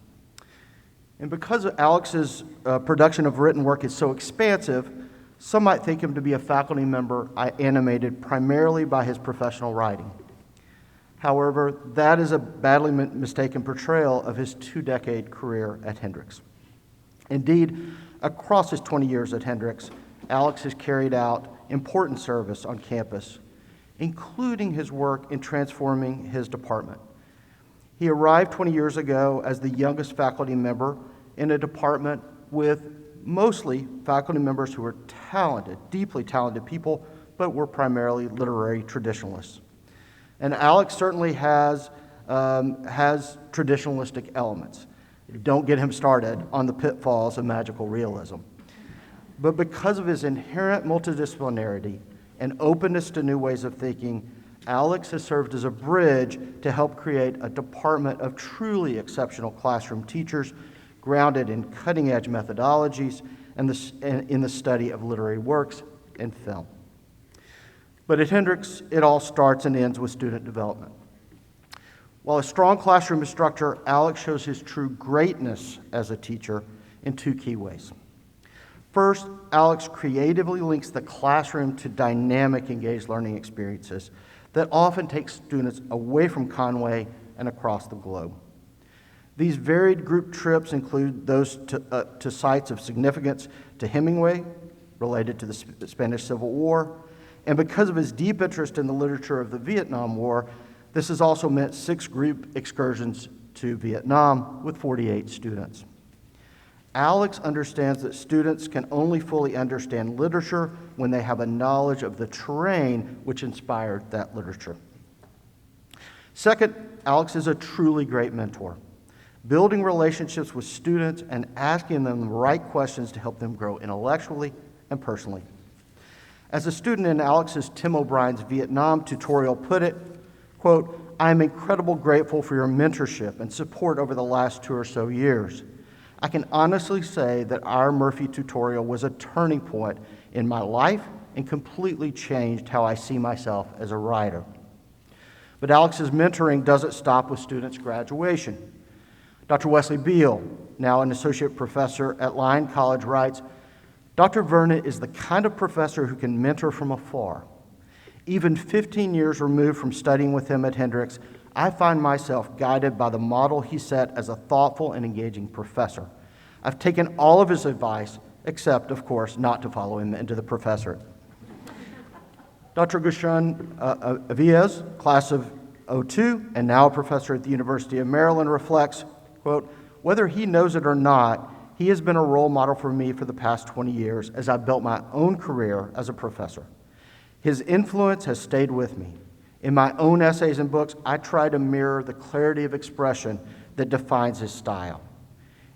And because Alex's production of written work is so expansive, some might think him to be a faculty member animated primarily by his professional writing. However, that is a badly mistaken portrayal of his 2-decade career at Hendrix. Indeed, across his 20 years at Hendrix, Alex has carried out important service on campus, including his work in transforming his department. He arrived 20 years ago as the youngest faculty member in a department with mostly faculty members who were talented, deeply talented people, but were primarily literary traditionalists. And Alex certainly has traditionalistic elements. Don't get him started on the pitfalls of magical realism. But because of his inherent multidisciplinarity and openness to new ways of thinking, Alex has served as a bridge to help create a department of truly exceptional classroom teachers grounded in cutting-edge methodologies and in the study of literary works and film. But at Hendrix, it all starts and ends with student development. While a strong classroom instructor, Alex shows his true greatness as a teacher in 2 key ways. First, Alex creatively links the classroom to dynamic, engaged learning experiences that often take students away from Conway and across the globe. These varied group trips include those to sites of significance to Hemingway, related to the Spanish Civil War, and because of his deep interest in the literature of the Vietnam War, this has also meant 6 group excursions to Vietnam with 48 students. Alex understands that students can only fully understand literature when they have a knowledge of the terrain which inspired that literature. Second, Alex is a truly great mentor, building relationships with students and asking them the right questions to help them grow intellectually and personally. As a student in Alex's Tim O'Brien's Vietnam tutorial put it, quote, "I am incredibly grateful for your mentorship and support over the last 2 or so years. I can honestly say that our Murphy tutorial was a turning point in my life and completely changed how I see myself as a writer." But Alex's mentoring doesn't stop with students' graduation. Dr. Wesley Beal, now an associate professor at Lyon College, writes, "Dr. Vernon is the kind of professor who can mentor from afar. Even 15 years removed from studying with him at Hendrix, I find myself guided by the model he set as a thoughtful and engaging professor. I've taken all of his advice, except, of course, not to follow him into the professorate." Dr. Gushan Aviez, class of '02, and now a professor at the University of Maryland, reflects, quote, "Whether he knows it or not, he has been a role model for me for the past 20 years as I've built my own career as a professor. His influence has stayed with me. In my own essays and books, I try to mirror the clarity of expression that defines his style.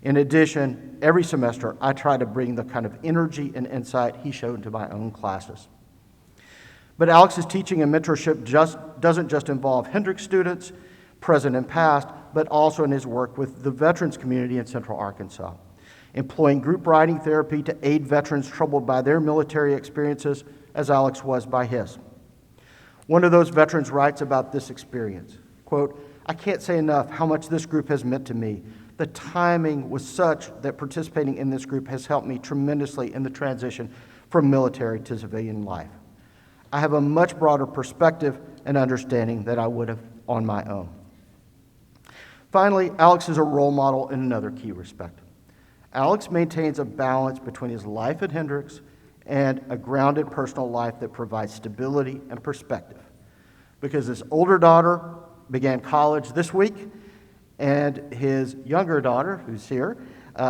In addition, every semester, I try to bring the kind of energy and insight he showed to my own classes." But Alex's teaching and mentorship doesn't just involve Hendrix students, present and past, but also in his work with the veterans community in Central Arkansas, employing group writing therapy to aid veterans troubled by their military experiences, as Alex was by his. One of those veterans writes about this experience, quote, "I can't say enough how much this group has meant to me. The timing was such that participating in this group has helped me tremendously in the transition from military to civilian life. I have a much broader perspective and understanding than I would have on my own." Finally, Alex is a role model in another key respect. Alex maintains a balance between his life at Hendrix and a grounded personal life that provides stability and perspective. Because his older daughter began college this week, and his younger daughter, who's here,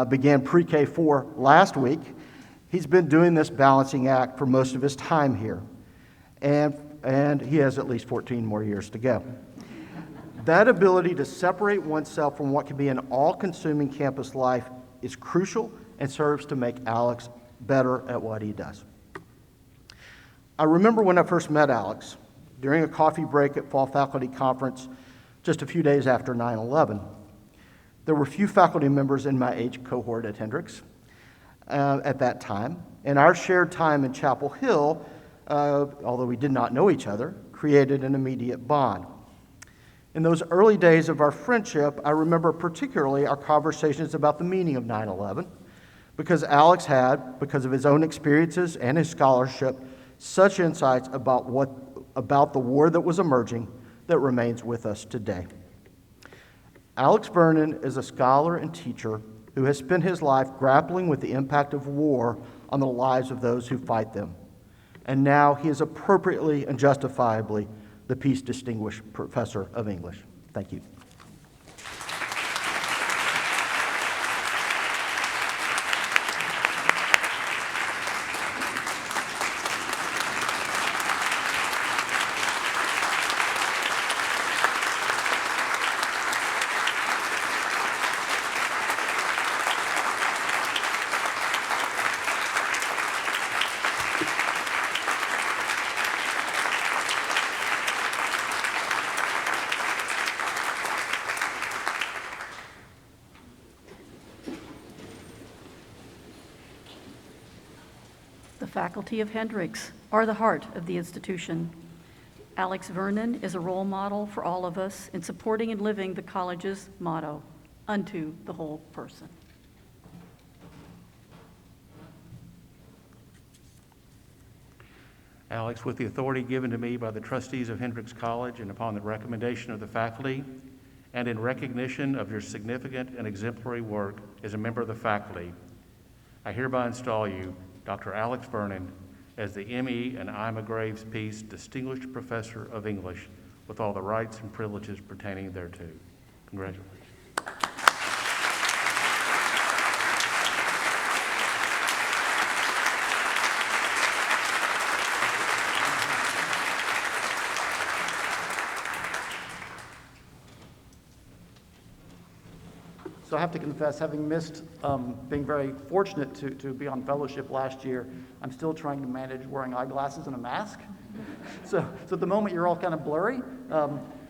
began pre-K 4 last week, he's been doing this balancing act for most of his time here. And he has at least 14 more years to go. That ability to separate oneself from what can be an all-consuming campus life is crucial and serves to make Alex better at what he does. I remember when I first met Alex during a coffee break at Fall Faculty Conference just a few days after 9/11. There were few faculty members in my age cohort at Hendrix at that time, and our shared time in Chapel Hill, although we did not know each other, created an immediate bond. In those early days of our friendship, I remember particularly our conversations about the meaning of 9/11, because Alex had, because of his own experiences and his scholarship, such insights about the war that was emerging that remains with us today. Alex Vernon is a scholar and teacher who has spent his life grappling with the impact of war on the lives of those who fight them. And now he is appropriately and justifiably the Peace Distinguished Professor of English. Thank you. The faculty of Hendrix are the heart of the institution. Alex Vernon is a role model for all of us in supporting and living the college's motto, unto the whole person. Alex, with the authority given to me by the trustees of Hendrix College and upon the recommendation of the faculty, and in recognition of your significant and exemplary work as a member of the faculty, I hereby install you, Dr. Alex Vernon, as the M.E. and Ima Graves Peace Distinguished Professor of English with all the rights and privileges pertaining thereto. Congratulations. So I have to confess, having missed being very fortunate to be on fellowship last year, I'm still trying to manage wearing eyeglasses and a mask. So at the moment, you're all kind of blurry,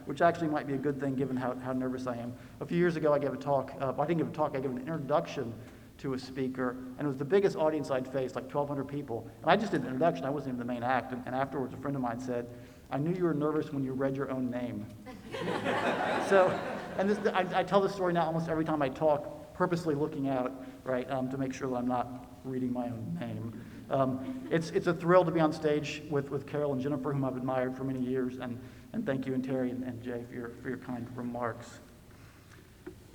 which actually might be a good thing given how nervous I am. A few years ago, I gave a talk. I didn't give a talk, I gave an introduction to a speaker, and it was the biggest audience I'd faced, like 1,200 people. And I just did an introduction, I wasn't even the main act. And afterwards, a friend of mine said, "I knew you were nervous when you read your own name." So, and I tell this story now almost every time I talk, purposely looking out, right, to make sure that I'm not reading my own name. It's a thrill to be on stage with Carol and Jennifer, whom I've admired for many years, and thank you, and Terry and Jay, for your kind remarks.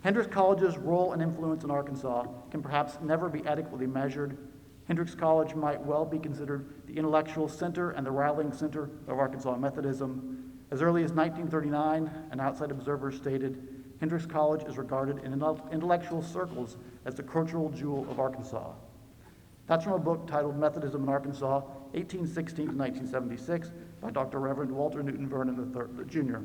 Hendrix College's role and influence in Arkansas can perhaps never be adequately measured. Hendrix College might well be considered the intellectual center and the rallying center of Arkansas Methodism. As early as 1939, an outside observer stated, Hendrix College is regarded in intellectual circles as the cultural jewel of Arkansas. That's from a book titled Methodism in Arkansas, 1816 to 1976, by Dr. Reverend Walter Newton Vernon III, Jr.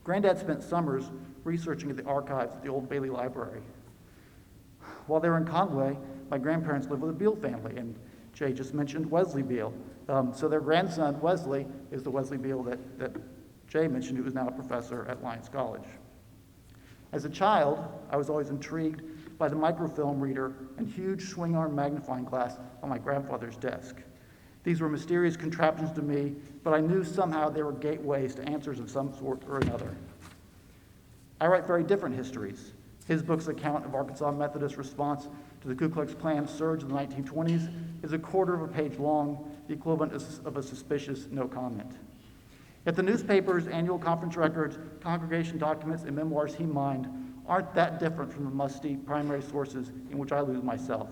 Granddad spent summers researching at the archives at the Old Bailey Library. While they were in Conway, my grandparents lived with a Beale family, and Jay just mentioned Wesley Beale. So their grandson, Wesley, is the Wesley Beale that Jay mentioned, who is now a professor at Lyons College. As a child, I was always intrigued by the microfilm reader and huge swing-arm magnifying glass on my grandfather's desk. These were mysterious contraptions to me, but I knew somehow they were gateways to answers of some sort or another. I write very different histories. His book's account of Arkansas Methodist response to the Ku Klux Klan surge in the 1920s is a quarter of a page long, the equivalent of a suspicious no comment. Yet the newspaper's annual conference records, congregation documents, and memoirs he mined aren't that different from the musty primary sources in which I lose myself.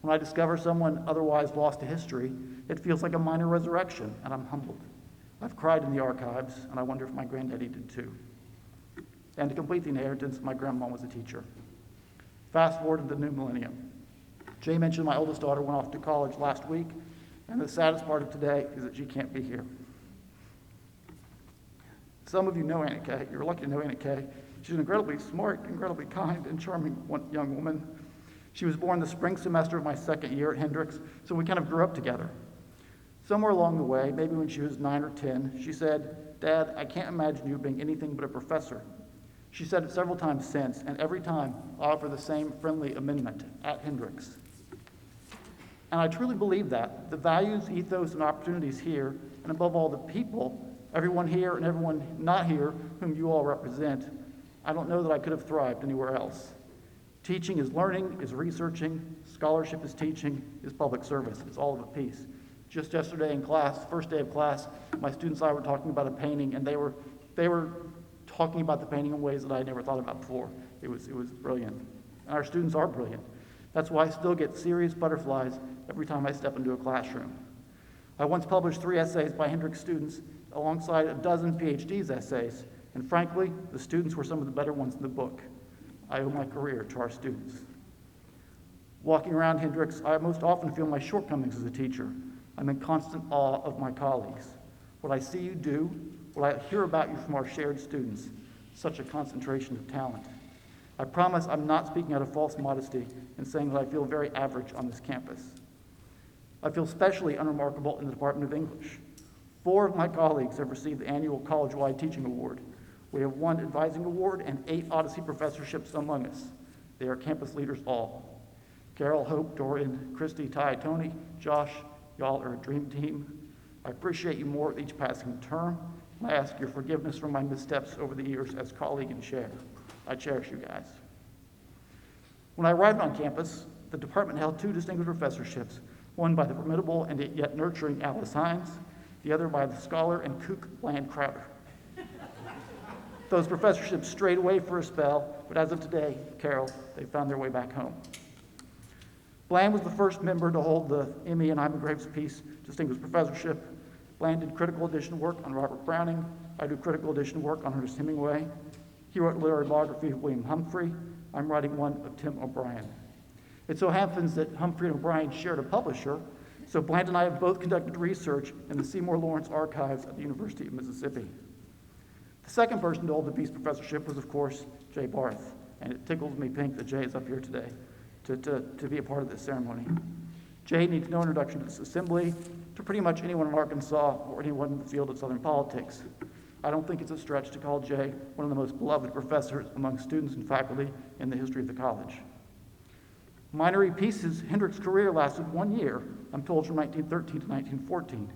When I discover someone otherwise lost to history, it feels like a minor resurrection, and I'm humbled. I've cried in the archives, and I wonder if my granddaddy did too. And to complete the inheritance, my grandma was a teacher. Fast forward to the new millennium. Jay mentioned my oldest daughter went off to college last week, and the saddest part of today is that she can't be here. Some of you know Anna Kay. You're lucky to know Anna Kay. She's an incredibly smart, incredibly kind, and charming young woman. She was born the spring semester of my second year at Hendrix, so we kind of grew up together. Somewhere along the way, maybe when she was 9 or 10, she said, "Dad, I can't imagine you being anything but a professor." She said it several times since, and every time I offer the same friendly amendment, at Hendrix. And I truly believe that. The values, ethos, and opportunities here, and above all the people, everyone here and everyone not here, whom you all represent, I don't know that I could have thrived anywhere else. Teaching is learning, is researching, scholarship is teaching, is public service. It's all of a piece. Just yesterday in class, first day of class, my students and I were talking about a painting, and they were talking about the painting in ways that I had never thought about before. It was brilliant. And our students are brilliant. That's why I still get serious butterflies every time I step into a classroom. I once published 3 essays by Hendrix students alongside a dozen PhD's essays, and frankly, the students were some of the better ones in the book. I owe my career to our students. Walking around Hendrix, I most often feel my shortcomings as a teacher. I'm in constant awe of my colleagues. What I see you do, what I hear about you from our shared students, such a concentration of talent. I promise I'm not speaking out of false modesty in saying that I feel very average on this campus. I feel especially unremarkable in the Department of English. 4 of my colleagues have received the annual college-wide teaching award. We have 1 advising award and 8 Odyssey professorships among us. They are campus leaders all. Carol, Hope, Dorian, Christy, Ty, Tony, Josh, y'all are a dream team. I appreciate you more with each passing term, and I ask your forgiveness for my missteps over the years as colleague and chair. I cherish you guys. When I arrived on campus, the department held 2 distinguished professorships, one by the formidable and yet nurturing Alice Hines, the other by the scholar and kook Bland Crowder. Those professorships strayed away for a spell, but as of today, Carol, they found their way back home. Bland was the first member to hold the Emmy and Hyman Graves Peace Distinguished Professorship. Bland did critical edition work on Robert Browning. I do critical edition work on Ernest Hemingway. He wrote literary biography of William Humphrey. I'm writing one of Tim O'Brien. It so happens that Humphrey and O'Brien shared a publisher, so Bland and I have both conducted research in the Seymour Lawrence archives at the University of Mississippi. The second person to hold the Peace Professorship was, of course, Jay Barth. and it tickles me pink that Jay is up here today to be a part of this ceremony. Jay needs no introduction to this assembly, to pretty much anyone in Arkansas or anyone in the field of Southern politics. I don't think it's a stretch to call Jay one of the most beloved professors among students and faculty in the history of the college. Minor pieces, Hendrick's career lasted 1 year, I'm told from 1913 to 1914.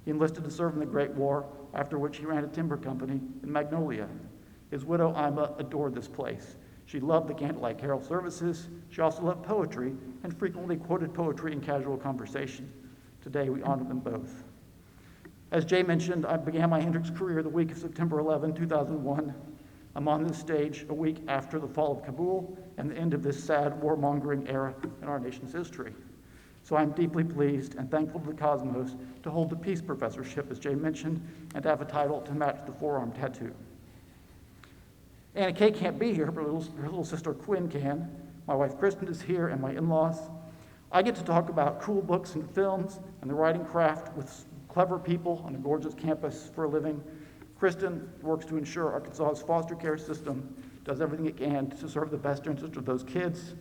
He enlisted to serve in the Great War, after which he ran a timber company in Magnolia. His widow, Ima, adored this place. She loved the candlelight carol services. She also loved poetry and frequently quoted poetry in casual conversation. Today, we honor them both. As Jay mentioned, I began my Hendricks career the week of September 11, 2001. I'm on this stage a week after the fall of Kabul and the end of this sad warmongering era in our nation's history. So I'm deeply pleased and thankful to the cosmos to hold the Peace Professorship, as Jay mentioned, and to have a title to match the forearm tattoo. Anna Kay can't be here, but her little sister Quinn can. My wife Kristen is here, and my in-laws. I get to talk about cool books and films and the writing craft with clever people on a gorgeous campus for a living. Kristen works to ensure Arkansas's foster care system does everything it can to serve the best interest of those kids.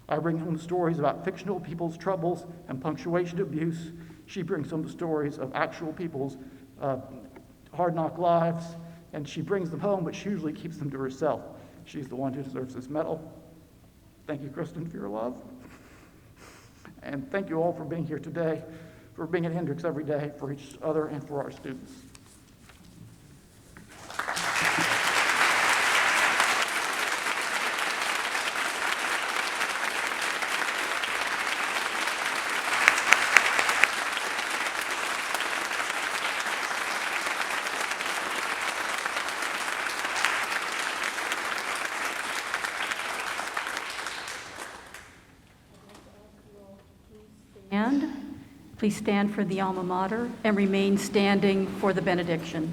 I bring home stories about fictional people's troubles and punctuation abuse. She brings home the stories of actual people's hard knock lives, and she brings them home, but she usually keeps them to herself. She's the one who deserves this medal. Thank you, Kristen, for your love. And thank you all for being here today, for being at Hendricks every day, for each other and for our students. Please stand for the alma mater and remain standing for the benediction.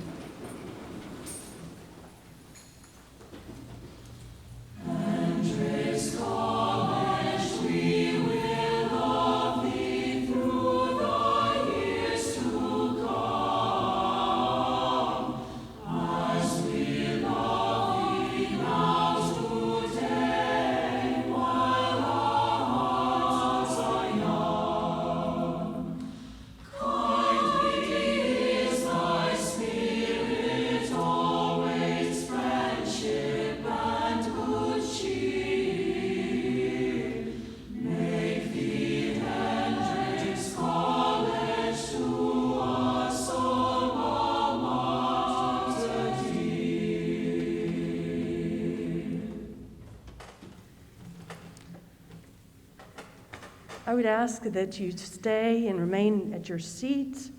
I would ask that you stay and remain at your seats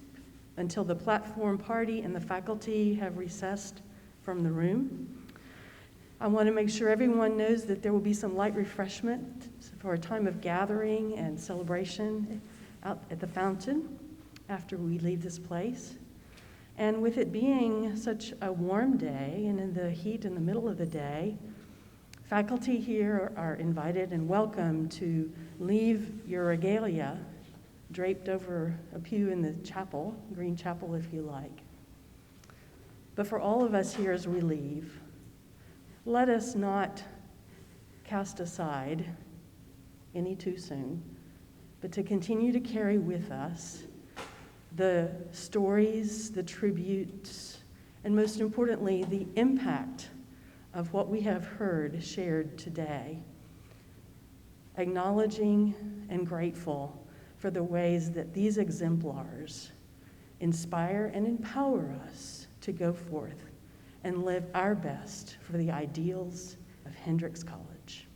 until the platform party and the faculty have recessed from the room. I want to make sure everyone knows that there will be some light refreshment for a time of gathering and celebration out at the fountain after we leave this place. And with it being such a warm day and in the heat in the middle of the day, faculty here are invited and welcome to leave your regalia draped over a pew in the chapel, Green Chapel if you like. But for all of us here as we leave, let us not cast aside any too soon, but to continue to carry with us the stories, the tributes, and most importantly, the impact of what we have heard shared today, acknowledging and grateful for the ways that these exemplars inspire and empower us to go forth and live our best for the ideals of Hendricks College.